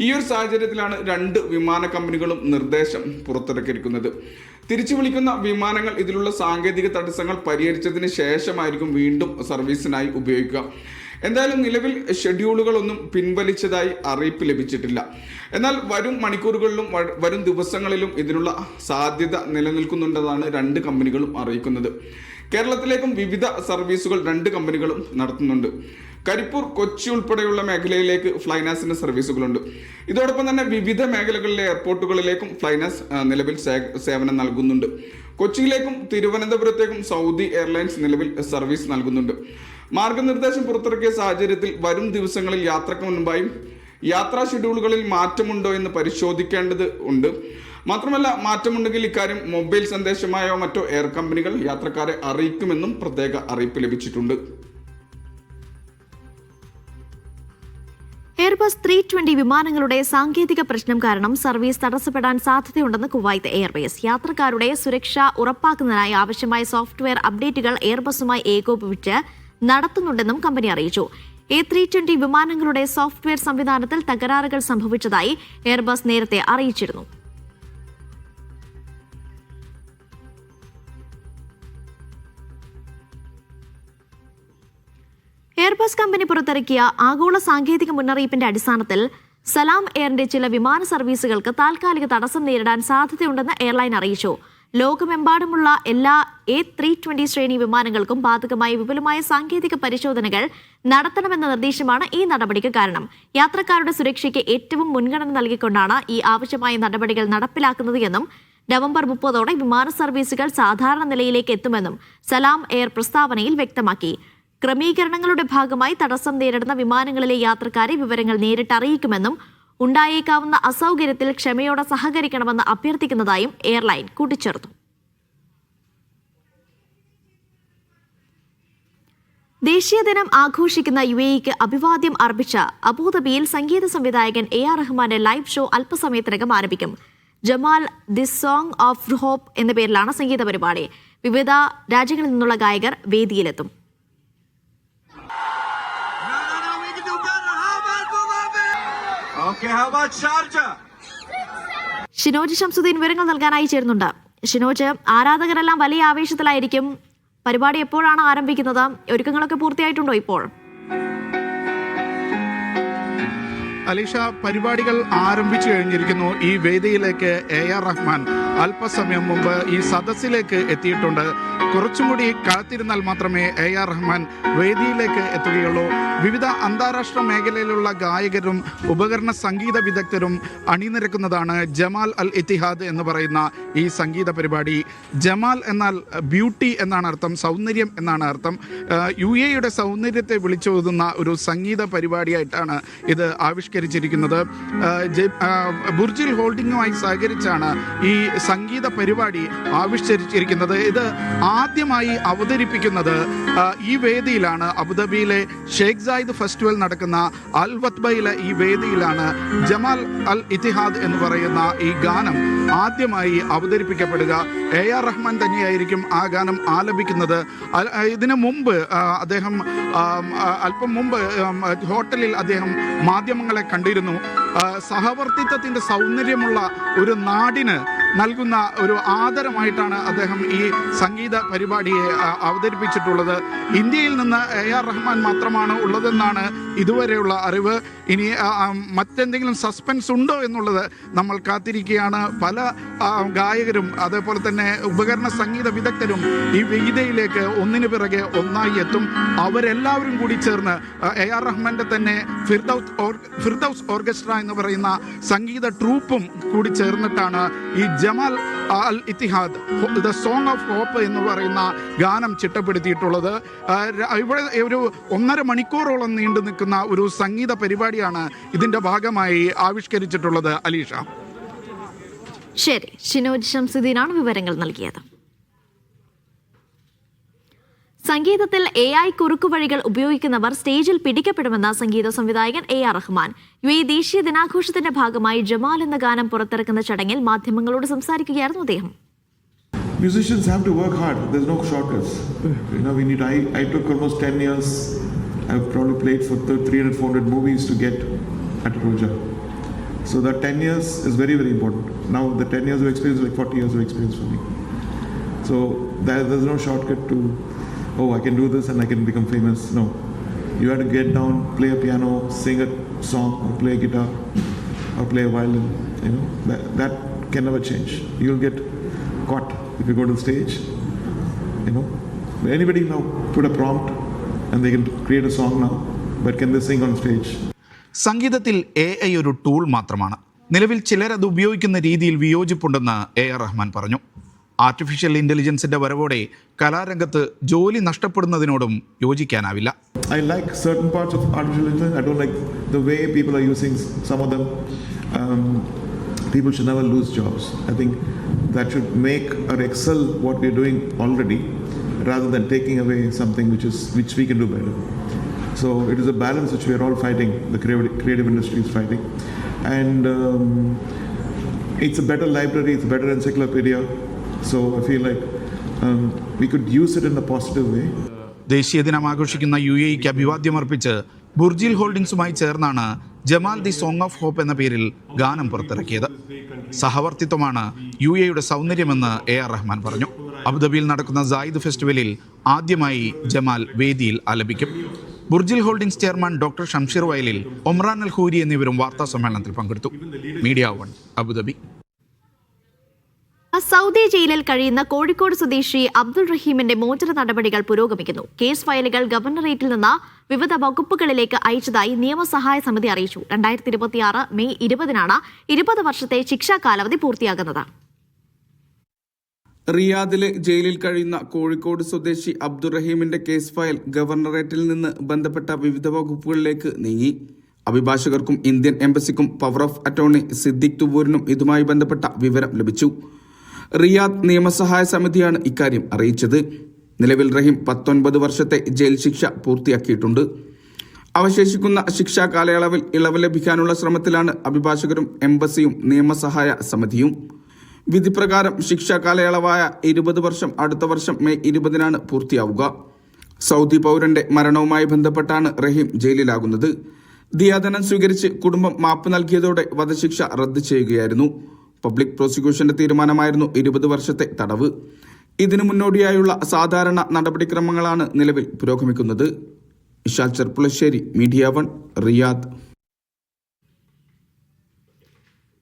ഈ ഒരു സാഹചര്യത്തിലാണ് രണ്ട് വിമാന കമ്പനികളും നിർദ്ദേശം പുറത്തിറക്കിയിരിക്കുന്നത്. തിരിച്ചു വിളിക്കുന്ന വിമാനങ്ങൾ ഇതിലുള്ള സാങ്കേതിക തടസ്സങ്ങൾ പരിഹരിച്ചതിന് ശേഷമായിരിക്കും വീണ്ടും സർവീസിനായി ഉപയോഗിക്കുക. എന്തായാലും നിലവിൽ ഷെഡ്യൂളുകളൊന്നും പിൻവലിച്ചതായി അറിയിപ്പ് ലഭിച്ചിട്ടില്ല. എന്നാൽ വരും മണിക്കൂറുകളിലും വരും ദിവസങ്ങളിലും ഇതിനുള്ള സാധ്യത നിലനിൽക്കുന്നുണ്ടെന്നാണ് രണ്ട് കമ്പനികളും അറിയിക്കുന്നത്. കേരളത്തിലേക്കും വിവിധ സർവീസുകൾ രണ്ട് കമ്പനികളും നടത്തുന്നുണ്ട്. കരിപ്പൂർ, കൊച്ചി ഉൾപ്പെടെയുള്ള മേഖലയിലേക്ക് ഫ്ലൈനാസിന് സർവീസുകളുണ്ട്. ഇതോടൊപ്പം തന്നെ വിവിധ മേഖലകളിലെ എയർപോർട്ടുകളിലേക്കും ഫ്ലൈനാസ് നിലവിൽ സേവനം നൽകുന്നുണ്ട്. കൊച്ചിയിലേക്കും തിരുവനന്തപുരത്തേക്കും സൗദി എയർലൈൻസ് നിലവിൽ സർവീസ് നൽകുന്നുണ്ട്. മാർഗനിർദ്ദേശം പുറത്തിറക്കിയ സാഹചര്യത്തിൽ വരും ദിവസങ്ങളിൽ യാത്രയ്ക്ക് മുൻപായും യാത്രാ ഷെഡ്യൂളുകളിൽ മാറ്റമുണ്ടോ എന്ന് പരിശോധിക്കേണ്ടത് ഉണ്ട്. മാത്രമല്ല, മാറ്റമുണ്ടെങ്കിൽ ഇക്കാര്യം മൊബൈൽ സന്ദേശമായോ മറ്റോ എയർ കമ്പനികൾ യാത്രക്കാരെ അറിയിക്കുമെന്നും പ്രത്യേക അറിയിപ്പ് ലഭിച്ചിട്ടുണ്ട്. എയർബസ് 320 വിമാനങ്ങളുടെ സാങ്കേതിക പ്രശ്നം കാരണം സർവീസ് തടസ്സപ്പെടാൻ സാധ്യതയുണ്ടെന്ന് കുവൈത്ത് എയർവേസ്. യാത്രക്കാരുടെ സുരക്ഷ ഉറപ്പാക്കുന്നതിനായി ആവശ്യമായ സോഫ്റ്റ്വെയർ അപ്ഡേറ്റുകൾ എയർബസുമായി ഏകോപിപ്പിച്ച് നടത്തുന്നുണ്ടെന്നും കമ്പനി അറിയിച്ചു. A320 വിമാനങ്ങളുടെ സോഫ്റ്റ്വെയർ സംവിധാനത്തിൽ തകരാറുകൾ സംഭവിച്ചതായി എയർബസ് നേരത്തെ അറിയിച്ചിരുന്നു. എയർബസ് കമ്പനി പുറത്തിറക്കിയ ആഗോള സാങ്കേതിക മുന്നറിയിപ്പിന്റെ അടിസ്ഥാനത്തിൽ സലാം എയറിന്റെ ചില വിമാന സർവീസുകൾക്ക് താൽക്കാലിക തടസ്സം നേരിടാൻ സാധ്യതയുണ്ടെന്ന് എയർലൈൻ അറിയിച്ചു. ലോകമെമ്പാടുമുള്ള എല്ലാ A320 ശ്രേണി വിമാനങ്ങൾക്കും ബാധകമായ വിപുലമായ സാങ്കേതിക പരിശോധനകൾ നടത്തണമെന്ന നിർദ്ദേശമാണ് ഈ നടപടിക്ക് കാരണം. യാത്രക്കാരുടെ സുരക്ഷയ്ക്ക് ഏറ്റവും മുൻഗണന നൽകിക്കൊണ്ടാണ് ഈ ആവശ്യമായ നടപടികൾ നടപ്പിലാക്കുന്നത് എന്നും നവംബർ 30 വിമാന സർവീസുകൾ സാധാരണ നിലയിലേക്ക് എത്തുമെന്നും സലാം എയർ പ്രസ്താവനയിൽ വ്യക്തമാക്കി. ക്രമീകരണങ്ങളുടെ ഭാഗമായി തടസ്സം നേരിടുന്ന വിമാനങ്ങളിലെ യാത്രക്കാരെ വിവരങ്ങൾ നേരിട്ട് അറിയിക്കുമെന്നും ഉണ്ടായേക്കാവുന്ന അസൗകര്യത്തിൽ ക്ഷമയോടെ സഹകരിക്കണമെന്ന് അഭ്യർത്ഥിക്കുന്നതായും എയർലൈൻ കൂട്ടിച്ചേർത്തു. ദേശീയ ദിനം ആഘോഷിക്കുന്ന UAEക്ക് അഭിവാദ്യം അർപ്പിച്ച അബുദാബിയിൽ സംഗീത സംവിധായകൻ AR റഹ്മാന്റെ ലൈവ് ഷോ അല്പസമയത്തിനകം ആരംഭിക്കും. Jamal the song of hope എന്ന പേരിലാണ് സംഗീത പരിപാടി. വിവിധ രാജ്യങ്ങളിൽ നിന്നുള്ള ഗായകർ വേദിയിലെത്തും. ഷിനോജ് ഷംസുദ്ദീൻ വിവരങ്ങൾ നൽകാനായി ചേരുന്നുണ്ട്. ഷിനോജ്, ആരാധകരെല്ലാം വലിയ ആവേശത്തിലായിരിക്കും. പരിപാടി എപ്പോഴാണ് ആരംഭിക്കുന്നത്? ഒരുക്കങ്ങളൊക്കെ പൂർത്തിയായിട്ടുണ്ടോ ഇപ്പോൾ? അലീഷ, പരിപാടികൾ ആരംഭിച്ചു കഴിഞ്ഞിരിക്കുന്നു. ഈ വേദിയിലേക്ക് AR റഹ്മാൻ അല്പസമയം മുമ്പ് ഈ സദസ്സിലേക്ക് എത്തിയിട്ടുണ്ട്. കുറച്ചുകൂടി കാത്തിരുന്നാൽ മാത്രമേ AR റഹ്മാൻ വേദിയിലേക്ക് എത്തുകയുള്ളൂ. വിവിധ അന്താരാഷ്ട്ര മേഖലയിലുള്ള ഗായകരും ഉപകരണ സംഗീത വിദഗ്ധരും അണിനിരക്കുന്നതാണ് ജമാൽ അൽ ഇത്തിഹാദ് എന്ന് പറയുന്ന ഈ സംഗീത പരിപാടി. ജമാൽ എന്നാൽ ബ്യൂട്ടി എന്നാണ് അർത്ഥം, സൗന്ദര്യം എന്നാണ് അർത്ഥം. UAEയുടെ സൗന്ദര്യത്തെ വിളിച്ചോതുന്ന ഒരു സംഗീത പരിപാടിയായിട്ടാണ് ഇത് ആവിഷ്കരിച്ചിരിക്കുന്നത്. ബുർജിൽ ഹോൾഡിംഗുമായി സഹകരിച്ചാണ് ഈ സംഗീത പരിപാടി ആവിഷ്കരിച്ചിരിക്കുന്നത്. ഇത് ആദ്യമായി അവതരിപ്പിക്കുന്നത് ഈ വേദിയിലാണ്. അബുദാബിയിലെ ഷേഖ് സായിദ് ഫെസ്റ്റിവൽ നടക്കുന്ന അൽ വത്ബയിലെ ഈ വേദിയിലാണ് ജമാൽ അൽ ഇത്തിഹാദ് എന്ന് പറയുന്ന ഈ ഗാനം ആദ്യമായി അവതരിപ്പിക്കപ്പെടുക. AR റഹ്മാൻ തന്നെയായിരിക്കും ആ ഗാനം ആലപിക്കുന്നത്. ഇതിനു മുമ്പ് അദ്ദേഹം അല്പം മുമ്പ് ഹോട്ടലിൽ അദ്ദേഹം മാധ്യമങ്ങളെ കണ്ടിരുന്നു. സഹവർത്തിത്വത്തിൻ്റെ സൗന്ദര്യമുള്ള ഒരു നാടിന് നൽകുന്ന ഒരു ആദരമായിട്ടാണ് അദ്ദേഹം ഈ സംഗീത പരിപാടിയെ അവതരിപ്പിച്ചിട്ടുള്ളത്. ഇന്ത്യയിൽ നിന്ന് AR റഹ്മാൻ മാത്രമാണ് ഉള്ളതെന്നാണ് ഇതുവരെയുള്ള അറിവ്. ഇനി മറ്റെന്തെങ്കിലും സസ്പെൻസ് ഉണ്ടോ എന്നുള്ളത് നമ്മൾ കാത്തിരിക്കുകയാണ്. പല ഗായകരും അതേപോലെ തന്നെ ഉപകരണ സംഗീത വിദഗ്ധരും ഈ വേദിയിലേക്ക് ഒന്നിനു പിറകെ ഒന്നായി എത്തും. അവരെല്ലാവരും കൂടി ചേർന്ന് AR റഹ്മാന്റെ തന്നെ ഫിർദൌസ് ഓർക്കസ്ട്ര എന്ന് പറയുന്ന സംഗീത ട്രൂപ്പും കൂടി ചേർന്നിട്ടാണ് ഈ Jamal Al Ittihad the song of hope എന്ന് പറയുന്ന ഗാനം ചിട്ടപ്പെടുത്തിയിട്ടുള്ളത്. ഇവിടെ ഒരു 1.5 മണിക്കൂറോളം നീണ്ടു നിൽക്കുന്ന ഒരു സംഗീത പരിപാടിയാണ് ഇതിന്റെ ഭാഗമായി ആവിഷ്കരിച്ചിട്ടുള്ളത്. അലീഷ. ശരി, ഷിനോജ് ശംസുദ്ദീനാണ് വിവരങ്ങൾ നൽകിയത്. സംഗീതത്തിൽ AI കുറുക്കുവഴികൾ ഉപയോഗിക്കുന്നവർ സ്റ്റേജിൽ പിടിക്കപ്പെടുമെന്ന സംഗീത സംവിധായകൻ AR റഹ്മാൻ. UAE ദേശീയ ദിനാഘോഷത്തിന്റെ ഭാഗമായി ജമാൽ എന്ന ഗാനം പുറത്തിറക്കുന്ന ചടങ്ങിൽ മാധ്യമങ്ങളോട് സംസാരിക്കുകയായിരുന്നു അദ്ദേഹം. Musicians have to work hard. There's no shortcuts. I took almost 10 years. I've probably played for 300-400 movies to get at Roja. So that 10 years is very, very important. Now the 10 years of experience is like 40 years of experience for me. So there's no shortcut to, I can do this and I can become famous. No. You have to get down, play a piano, sing a song, or play a guitar, or play a violin. That can never change. You'll get caught if you go to the stage. Anybody now put a prompt and they can create a song now, but can they sing on stage? സംഗീതത്തിൽ AI ഒരു tool മാത്രമാണ്. നിലവിൽ ചിലരത് ഉപയോഗിക്കുന്ന രീതിയിൽ വിയോജിപ്പുണ്ടെന്ന് AR Rahman പറഞ്ഞു. Artificial ഇന്റലിജൻസിന്റെ വരവോടെ കലാരംഗത്ത് ജോലി നഷ്ടപ്പെടുന്നതിനോടും യോജിക്കാനാവില്ല. I like certain parts of artificial intelligence. I don't like the way people are using some of them. People should never lose jobs. I think that should make or excel what we're doing already, rather than taking away something which we can do better. So it is a balance which we are all fighting. The creative industry is fighting, and it's a better library. It's a better encyclopedia. So I feel like we could use it in a positive way. ദേശീയ ദിനം ആഘോഷിക്കുന്ന UAEക്ക് അഭിവാദ്യമർപ്പിച്ച് Burjeel ഹോൾഡിംഗ്സുമായി ചേർന്നാണ് Jamal the song of hope എന്ന പേരിൽ ഗാനം പുറത്തിറക്കിയത്. സഹവർത്തിത്വമാണ് UAEയുടെ സൗന്ദര്യമെന്ന് AR Rahman പറഞ്ഞു. അബുദാബിയിൽ നടക്കുന്ന സായിദ് ഫെസ്റ്റിവലിൽ ആദ്യമായി ജമാൽ വേദിയിൽ ആലപിക്കും. Burjeel holdings chairman doctor Shamsheer Vayalil, Omran അൽ ഖൂരി എന്നിവരും വാർത്താ സമ്മേളനത്തിൽ പങ്കെടുത്തു. Media 1 Abu Dhabi. സൗദി ജയിലിൽ കഴിയുന്ന കോഴിക്കോട് സ്വദേശി അബ്ദുൾ റഹീമിന്റെ മോചന നടപടികൾ പുരോഗമിക്കുന്നു. കേസ് ഫയലുകൾ ഗവർണറേറ്റിൽ നിന്ന് വിവിധ വകുപ്പുകളിലേക്ക് അയച്ചതായി നിയമസഹായ സമിതി അറിയിച്ചു. 2026 മെയ് 20-നാണ് 20 വർഷത്തെ ശിക്ഷാ കാലാവധി പൂർത്തിയാകുന്നത്. റിയാദിലെ ജയിലിൽ കഴിയുന്ന കോഴിക്കോട് സ്വദേശി അബ്ദുൾ റഹീമിന്റെ കേസ് ഫയൽ ഗവർണറേറ്റിൽ നിന്ന് ബന്ധപ്പെട്ട വിവിധ വകുപ്പുകളിലേക്ക് നീങ്ങി. അഭിഭാഷകർക്കും ഇന്ത്യൻ എംബസിക്കും പവർ ഓഫ് അറ്റോർണി സിദ്ദിഖ് തുവൂരിനും ഇതുമായി ബന്ധപ്പെട്ട വിവരം ലഭിച്ചു. റിയാദ് നിയമസഹായ സമിതിയാണ് ഇക്കാര്യം അറിയിച്ചത്. നിലവിൽ റഹീം 19 വർഷത്തെ ജയിൽ ശിക്ഷ പൂർത്തിയാക്കിയിട്ടുണ്ട്. അവശേഷിക്കുന്ന ശിക്ഷാ കാലയളവിൽ ഇളവ് ലഭിക്കാനുള്ള ശ്രമത്തിലാണ് അഭിഭാഷകരും എംബസിയും നിയമസഹായ സമിതിയും. വിധിപ്രകാരം ശിക്ഷാ കാലയളവായ 20 വർഷം അടുത്ത വർഷം മെയ് 20-നാണ് പൂർത്തിയാവുക. സൗദി പൗരന്റെ മരണവുമായി ബന്ധപ്പെട്ടാണ് റഹീം ജയിലിലാകുന്നത്. ദിയാധനം സ്വീകരിച്ച് കുടുംബം മാപ്പ് നൽകിയതോടെ വധശിക്ഷ റദ്ദ് ചെയ്യുകയായിരുന്നു. പബ്ലിക് പ്രോസിക്യൂഷന്റെ തീരുമാനമായിരുന്നു 20 വർഷത്തെ തടവ്. ഇതിനു മുന്നോടിയായുള്ള സാധാരണ നടപടിക്രമങ്ങളാണ് നിലവിൽ പുരോഗമിക്കുന്നത്. ഇഷാൽ ചെർപ്പുളശ്ശേരി, മീഡിയ 1, റിയാദ്.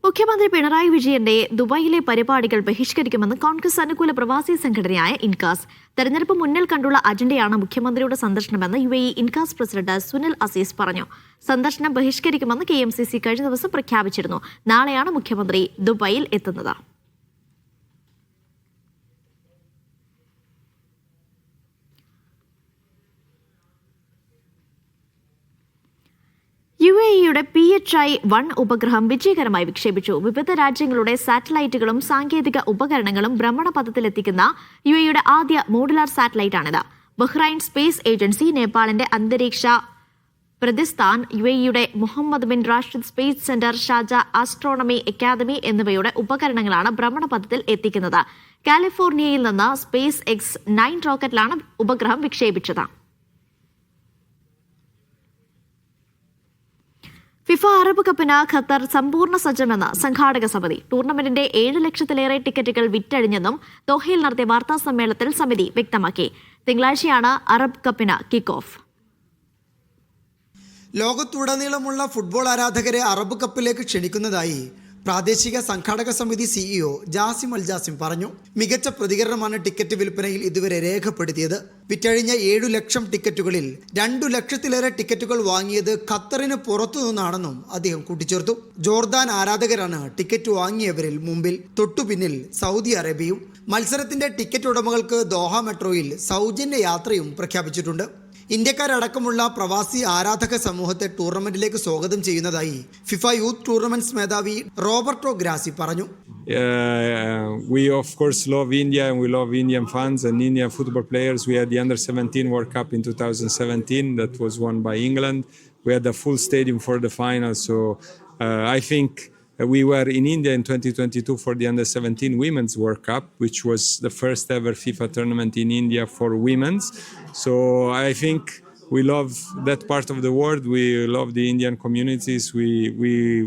മുഖ്യമന്ത്രി പിണറായി വിജയന്റെ ദുബായിലെ പരിപാടികൾ ബഹിഷ്കരിക്കുമെന്ന് കോൺഗ്രസ് അനുകൂല പ്രവാസി സംഘടനയായ ഇൻകാസ്. തെരഞ്ഞെടുപ്പ് മുന്നിൽ കണ്ടുള്ള അജണ്ടയാണ് മുഖ്യമന്ത്രിയുടെ സന്ദർശനമെന്ന് UAE ഇൻകാസ് പ്രസിഡന്റ് സുനിൽ അസീസ് പറഞ്ഞു. സന്ദർശനം ബഹിഷ്കരിക്കുമെന്ന് KMCC കഴിഞ്ഞ ദിവസം പ്രഖ്യാപിച്ചിരുന്നു. നാളെയാണ് മുഖ്യമന്ത്രി ദുബായിൽ എത്തുന്നത്. UAEയുടെ PHI-1 ഉപഗ്രഹം വിജയകരമായി വിക്ഷേപിച്ചു. വിവിധ രാജ്യങ്ങളുടെ സാറ്റലൈറ്റുകളും സാങ്കേതിക ഉപകരണങ്ങളും ഭ്രമണപഥത്തിലെത്തിക്കുന്ന UAEയുടെ ആദ്യ മോഡുലാർ സാറ്റലൈറ്റാണിത്. ബഹ്റൈൻ സ്പേസ് ഏജൻസി, നേപ്പാളിന്റെ അന്തരീക്ഷ പ്രതിസ്ഥാൻ, UAEയുടെ Mohammed bin Rashid space centre, Sharjah astronomy academy എന്നിവയുടെ ഉപകരണങ്ങളാണ് ഭ്രമണപഥത്തിൽ എത്തിക്കുന്നത്. കാലിഫോർണിയയിൽ നിന്ന് സ്പേസ് X-9 റോക്കറ്റിലാണ് ഉപഗ്രഹം വിക്ഷേപിച്ചത്. ഫിഫ അറബ് കപ്പിന് ഖത്തർ സമ്പൂർണ്ണ സജ്ജമെന്ന് സംഘാടക സമിതി. ടൂർണമെന്റിന്റെ 7 ലക്ഷത്തിലേറെ ടിക്കറ്റുകൾ വിറ്റഴിഞ്ഞെന്നും ദോഹയിൽ നടത്തിയ വാർത്താ സമ്മേളനത്തിൽ സമിതി വ്യക്തമാക്കി. തിങ്കളാഴ്ചയാണ് അറബ് കപ്പിന് കിക്ക് ഓഫ്. ലോകത്തുടനീളമുള്ള ഫുട്ബോൾ ആരാധകരെ അറബ് കപ്പിലേക്ക് ക്ഷണിക്കുന്നതായി പ്രാദേശിക സംഘാടക സമിതി സിഇഒ ജാസിം അൽ ജാസിം പറഞ്ഞു. മികച്ച പ്രതികരണമാണ് ടിക്കറ്റ് വിൽപ്പനയിൽ ഇതുവരെ രേഖപ്പെടുത്തിയത്. വിറ്റഴിഞ്ഞ 7 ലക്ഷം ടിക്കറ്റുകളിൽ 2 ലക്ഷത്തിലേറെ ടിക്കറ്റുകൾ വാങ്ങിയത് ഖത്തറിന് പുറത്തു നിന്നാണെന്നും അദ്ദേഹം കൂട്ടിച്ചേർത്തു. ജോർദാൻ ആരാധകരാണ് ടിക്കറ്റ് വാങ്ങിയവരിൽ മുമ്പിൽ. തൊട്ടുപിന്നിൽ സൗദി അറേബ്യയും. മത്സരത്തിന്റെ ടിക്കറ്റ് ഉടമകൾക്ക് ദോഹ മെട്രോയിൽ സൗജന്യ യാത്രയും പ്രഖ്യാപിച്ചിട്ടുണ്ട്. ഇന്ത്യക്കാരടക്കമുള്ള പ്രവാസി ആരാധക സമൂഹത്തെ ടൂർണമെന്റിലേക്ക് സ്വാഗതം ചെയ്യുന്നതായി ഫിഫ യൂത്ത് ടൂർണമെന്റ്സ് മേധാവി റോബർട്ടോ ഗ്രാസി പറഞ്ഞു. We of course love India and we love Indian fans and Indian football players. We had the Under-17 World Cup in 2017 that was won by England. We had a full stadium for the final, so I think we were in India in 2022 for the Under-17 Women's World Cup, which was the first ever FIFA tournament in India for women's. So I think we love that part of the world. We love the Indian communities.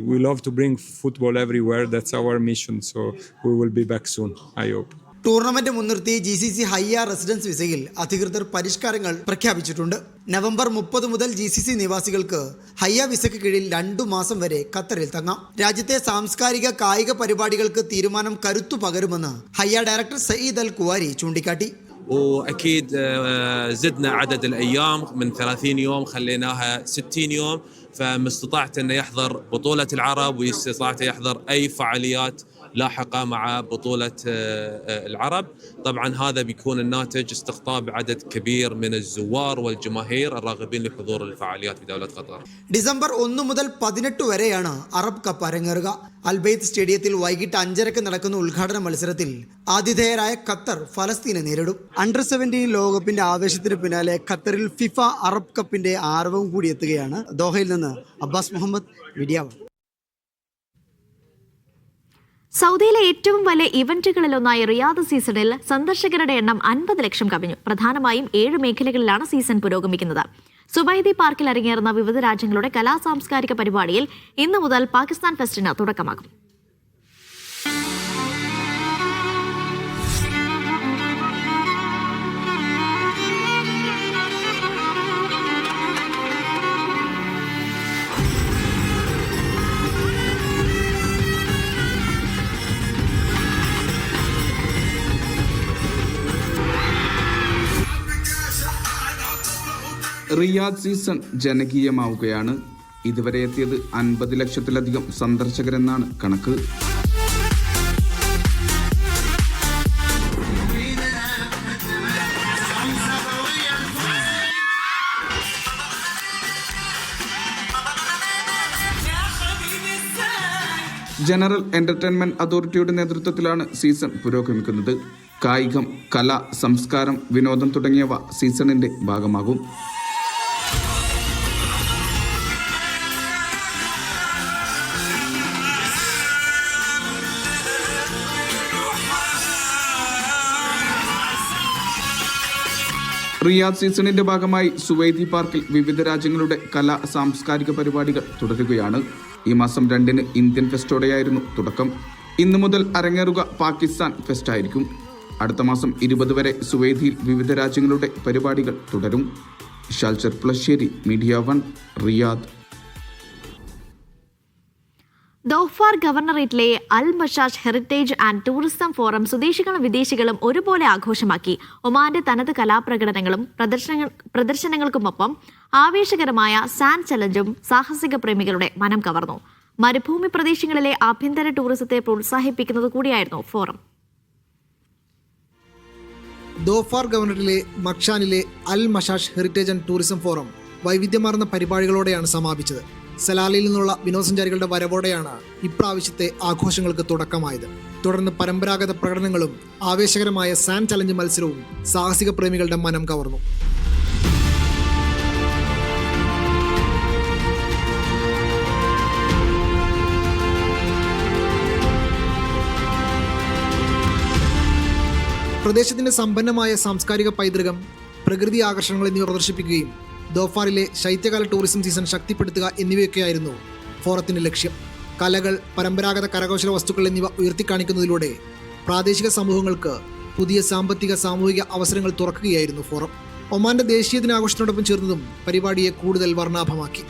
We love to bring football everywhere. That's our mission. So we will be back soon, I hope. Tournament മുൻനിർത്തി GCC ഹയ്യ residence വിസയിൽ അധികൃതർ പരിഷ്കാരങ്ങൾ പ്രഖ്യാപിച്ചിട്ടുണ്ട്. November 30 മുതൽ GCC നിവാസികൾക്ക് ഹയ്യ വിസയ്ക്ക് കീഴിൽ 2 മാസം വരെ ഖത്തറിൽ തങ്ങാം. രാജ്യത്തെ സാംസ്കാരിക കായിക പരിപാടികൾക്ക് തീരുമാനം കരുത്തു പകരുമെന്ന് ഹയ്യ ഡയറക്ടർ സയ്യിദ് അൽ കുവാരി ചൂണ്ടിക്കാട്ടി. واكيد زدنا عدد الايام من 30 يوم خليناها 60 يوم، فمستطاعته انه يحضر بطولة العرب واستطاعته يحضر اي فعاليات لاحقة مع بطولة العرب. طبعا هذا بيكون الناتج استقطاب عدد كبير من الزوار والجماهير الراغبين لحضور الفعاليات في دولة قطر. ഡിസംബർ 1 മുതൽ 18 വരെയാണ് അറബ് കപ്പ് അരങ്ങേറുക. അൽബൈത്ത് സ്റ്റേഡിയത്തിൽ വൈകിട്ട് 5:30 നടക്കുന്ന ഉദ്ഘാടന മത്സരത്തിൽ ആതിഥേയരായ ഖത്തർ ഫലസ്തീനെ നേരിടും. Under-17 ലോകകപ്പിന്റെ ആവേശത്തിന് പിന്നാലെ ഖത്തറിൽ ഫിഫ അറബ് കപ്പിന്റെ ആരവം കൂടി എത്തുകയാണ്. ദോഹയിൽ നിന്ന് അബ്ബാസ് മുഹമ്മദ്, മീഡിയ വൺ. സൗദിയിലെ ഏറ്റവും വലിയ ഇവന്റുകളിലൊന്നായ റിയാദ് സീസണിൽ സന്ദർശകരുടെ എണ്ണം 50 ലക്ഷം കവിഞ്ഞു. പ്രധാനമായും 7 മേഖലകളിലാണ് സീസൺ പുരോഗമിക്കുന്നത്. സുബൈദി പാർക്കിൽ അരങ്ങേറുന്ന വിവിധ രാജ്യങ്ങളുടെ കലാ സാംസ്കാരിക പരിപാടിയിൽ ഇന്നു മുതൽ പാകിസ്ഥാൻ ഫെസ്റ്റിന് തുടക്കമാകും. റിയാദ് സീസൺ ജനകീയമാവുകയാണ്. ഇതുവരെ എത്തിയത് 50 ലക്ഷത്തിലധികം സന്ദർശകരെന്നാണ് കണക്ക്. ജനറൽ എന്റർടൈൻമെന്റ് അതോറിറ്റിയുടെ നേതൃത്വത്തിലാണ് സീസൺ പുരോഗമിക്കുന്നത്. കായികം, കല, സംസ്കാരം, വിനോദം തുടങ്ങിയവ സീസണിന്റെ ഭാഗമാകും. റിയാദ് സീസണിന്റെ ഭാഗമായി സുവൈദി പാർക്കിൽ വിവിധ രാജ്യങ്ങളുടെ കലാ സാംസ്കാരിക പരിപാടികൾ തുടരുകയാണ്. ഈ മാസം 2-ന് ഇന്ത്യൻ ഫെസ്റ്റോടെയായിരുന്നു തുടക്കം. ഇന്നു മുതൽ അരങ്ങേറുക പാകിസ്ഥാൻ ഫെസ്റ്റ് ആയിരിക്കും. അടുത്ത മാസം 20 വരെ സുവൈദിയിൽ വിവിധ രാജ്യങ്ങളുടെ പരിപാടികൾ തുടരും. Vishal Cherpulassery, media one, Riyadh. Dhofar ഗവർണറേറ്റിലെ Al Mashash heritage and tourism forum സ്വദേശികളും വിദേശികളും ഒരുപോലെ ആഘോഷമാക്കി. ഒമാന്റെ തനത് കലാപ്രകടനങ്ങളും പ്രദർശനങ്ങൾക്കുമൊപ്പം ആവേശകരമായ സാൻഡ് ചലഞ്ചും സാഹസിക പ്രേമികളുടെ മനം കവർന്നു. മരുഭൂമി പ്രദേശങ്ങളിലെ ആഭ്യന്തര ടൂറിസത്തെ പ്രോത്സാഹിപ്പിക്കുന്നത് കൂടിയായിരുന്നു ഫോറം. ദോഫാർ ഗവർണറിലെ മക്ഷാനിലെ Al Mashash heritage and tourism forum വൈവിധ്യമാർന്ന പരിപാടികളോടെയാണ് സമാപിച്ചത്. സലാലയിൽ നിന്നുള്ള വിനോദസഞ്ചാരികളുടെ വരവോടെയാണ് ഇപ്രാവശ്യത്തെ ആഘോഷങ്ങൾക്ക് തുടക്കമായത്. തുടർന്ന് പരമ്പരാഗത പ്രകടനങ്ങളും ആവേശകരമായ സാൻഡ് ചലഞ്ച് മത്സരവും സാഹസിക പ്രേമികളുടെ മനം കവർന്നു. പ്രദേശത്തിന്റെ സമ്പന്നമായ സാംസ്കാരിക പൈതൃകം, പ്രകൃതി ആകർഷണങ്ങൾ എന്നിവ പ്രദർശിപ്പിക്കുകയും ദോഫാറിലെ ശൈത്യകാല ടൂറിസം സീസൺ ശക്തിപ്പെടുത്തുക എന്നിവയൊക്കെയായിരുന്നു ഫോറത്തിന്റെ ലക്ഷ്യം. കലകൾ, പരമ്പരാഗത കരകൗശല വസ്തുക്കൾ എന്നിവ ഉയർത്തിക്കാണിക്കുന്നതിലൂടെ പ്രാദേശിക സമൂഹങ്ങൾക്ക് പുതിയ സാമ്പത്തിക സാമൂഹിക അവസരങ്ങൾ തുറക്കുകയായിരുന്നു ഫോറം. ഒമാന്റെ ദേശീയ ദിനാഘോഷത്തിനോടൊപ്പം ചേർന്നതും പരിപാടിയെ കൂടുതൽ വർണ്ണാഭമാക്കി.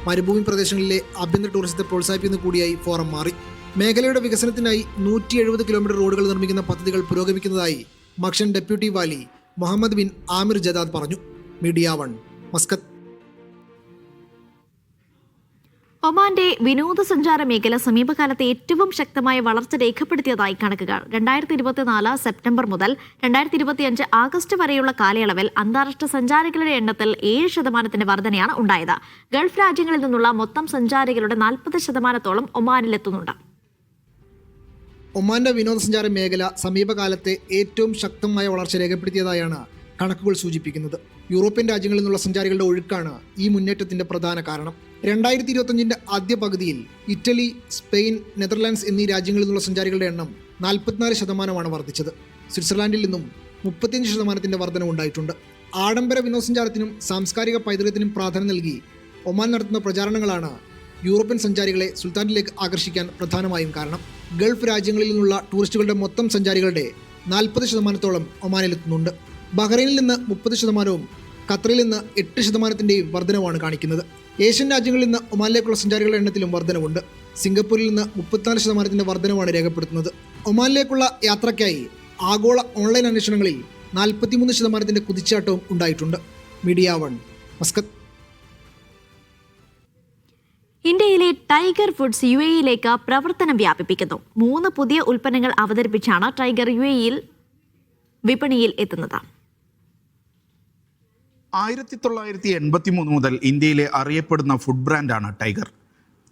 മരുഭൂമി പ്രദേശങ്ങളിലെ ആഭ്യന്തര ടൂറിസത്തെ പ്രോത്സാഹിപ്പിക്കുന്ന കൂടിയായി ഫോറം മാറി. മേഖലയുടെ വികസനത്തിനായി 170 കിലോമീറ്റർ റോഡുകൾ നിർമ്മിക്കുന്ന പദ്ധതികൾ പുരോഗമിക്കുന്നതായി മക്ഷൻ ഡെപ്യൂട്ടി വാലി മുഹമ്മദ് ബിൻ ആമിർ ജദാദ് പറഞ്ഞു. Media 1 Muscat. ഒമാന്റെ വിനോദസഞ്ചാര മേഖല സമീപകാലത്ത് ഏറ്റവും ശക്തമായ വളർച്ച രേഖപ്പെടുത്തിയതായി കണക്കുകൾ. 2024 സെപ്റ്റംബർ മുതൽ 2025 ആഗസ്റ്റ് വരെയുള്ള കാലയളവിൽ അന്താരാഷ്ട്ര സഞ്ചാരികളുടെ എണ്ണത്തിൽ 7% വർധനയാണ് ഉണ്ടായത്. ഗൾഫ് രാജ്യങ്ങളിൽ നിന്നുള്ള മൊത്തം സഞ്ചാരികളുടെ 40% ഒമാനിലെത്തുന്നുണ്ട്. ഒമാന്റെ വിനോദസഞ്ചാര മേഖല സമീപകാലത്തെ ഏറ്റവും ശക്തമായ വളർച്ച രേഖപ്പെടുത്തിയതായാണ് കണക്കുകൾ സൂചിപ്പിക്കുന്നത്. യൂറോപ്യൻ രാജ്യങ്ങളിൽ നിന്നുള്ള സഞ്ചാരികളുടെ ഒഴുക്കാണ് ഈ മുന്നേറ്റത്തിന്റെ പ്രധാന കാരണം. 2025 ആദ്യ പകുതിയിൽ ഇറ്റലി, സ്പെയിൻ, നെതർലാൻഡ്സ് എന്നീ രാജ്യങ്ങളിൽ നിന്നുള്ള സഞ്ചാരികളുടെ എണ്ണം 44% വർദ്ധിച്ചത്. സ്വിറ്റ്സർലാൻഡിൽ നിന്നും 35% വർധനവുണ്ടായിട്ടുണ്ട്. ആഡംബര വിനോദസഞ്ചാരത്തിനും സാംസ്കാരിക പൈതൃകത്തിനും പ്രാധാന്യം നൽകി ഒമാൻ നടത്തുന്ന പ്രചാരണങ്ങളാണ് യൂറോപ്യൻ സഞ്ചാരികളെ സുൽത്താനിലേക്ക് ആകർഷിക്കാൻ പ്രധാനമായും കാരണം. ഗൾഫ് രാജ്യങ്ങളിൽ നിന്നുള്ള ടൂറിസ്റ്റുകളുടെ മൊത്തം സഞ്ചാരികളുടെ 40% ഒമാനിലെത്തുന്നുണ്ട്. ബഹ്റൈനിൽ നിന്ന് 30%, ഖത്തറിൽ നിന്ന് 8% വർധനവാണ് കാണിക്കുന്നത്. ഏഷ്യൻ രാജ്യങ്ങളിൽ നിന്ന് ഒമാനിലേക്കുള്ള സഞ്ചാരികളുടെ എണ്ണത്തിലും വർധനവുണ്ട്. സിംഗപ്പൂരിൽ നിന്ന് 34% വർധനവാണ് രേഖപ്പെടുത്തുന്നത്. ഒമാനിലേക്കുള്ള യാത്രയ്ക്കായി ആഗോള ഓൺലൈൻ അന്വേഷണങ്ങളിൽ 43% കുതിച്ചാട്ടവും ഉണ്ടായിട്ടുണ്ട്. Media 1 Muscat. ഇന്ത്യയിലെ ടൈഗർ ഫുഡ്സ് UAE-യിലേക്ക് പ്രവർത്തനം വ്യാപിപ്പിക്കുന്നു. 3 പുതിയ ഉൽപ്പന്നങ്ങൾ അവതരിപ്പിച്ചാണ് ടൈഗർ UAE-യിൽ വിപണിയിൽ എത്തുന്നത്. 1983 മുതൽ ഇന്ത്യയിലെ അറിയപ്പെടുന്ന ഫുഡ് ബ്രാൻഡാണ് ടൈഗർ.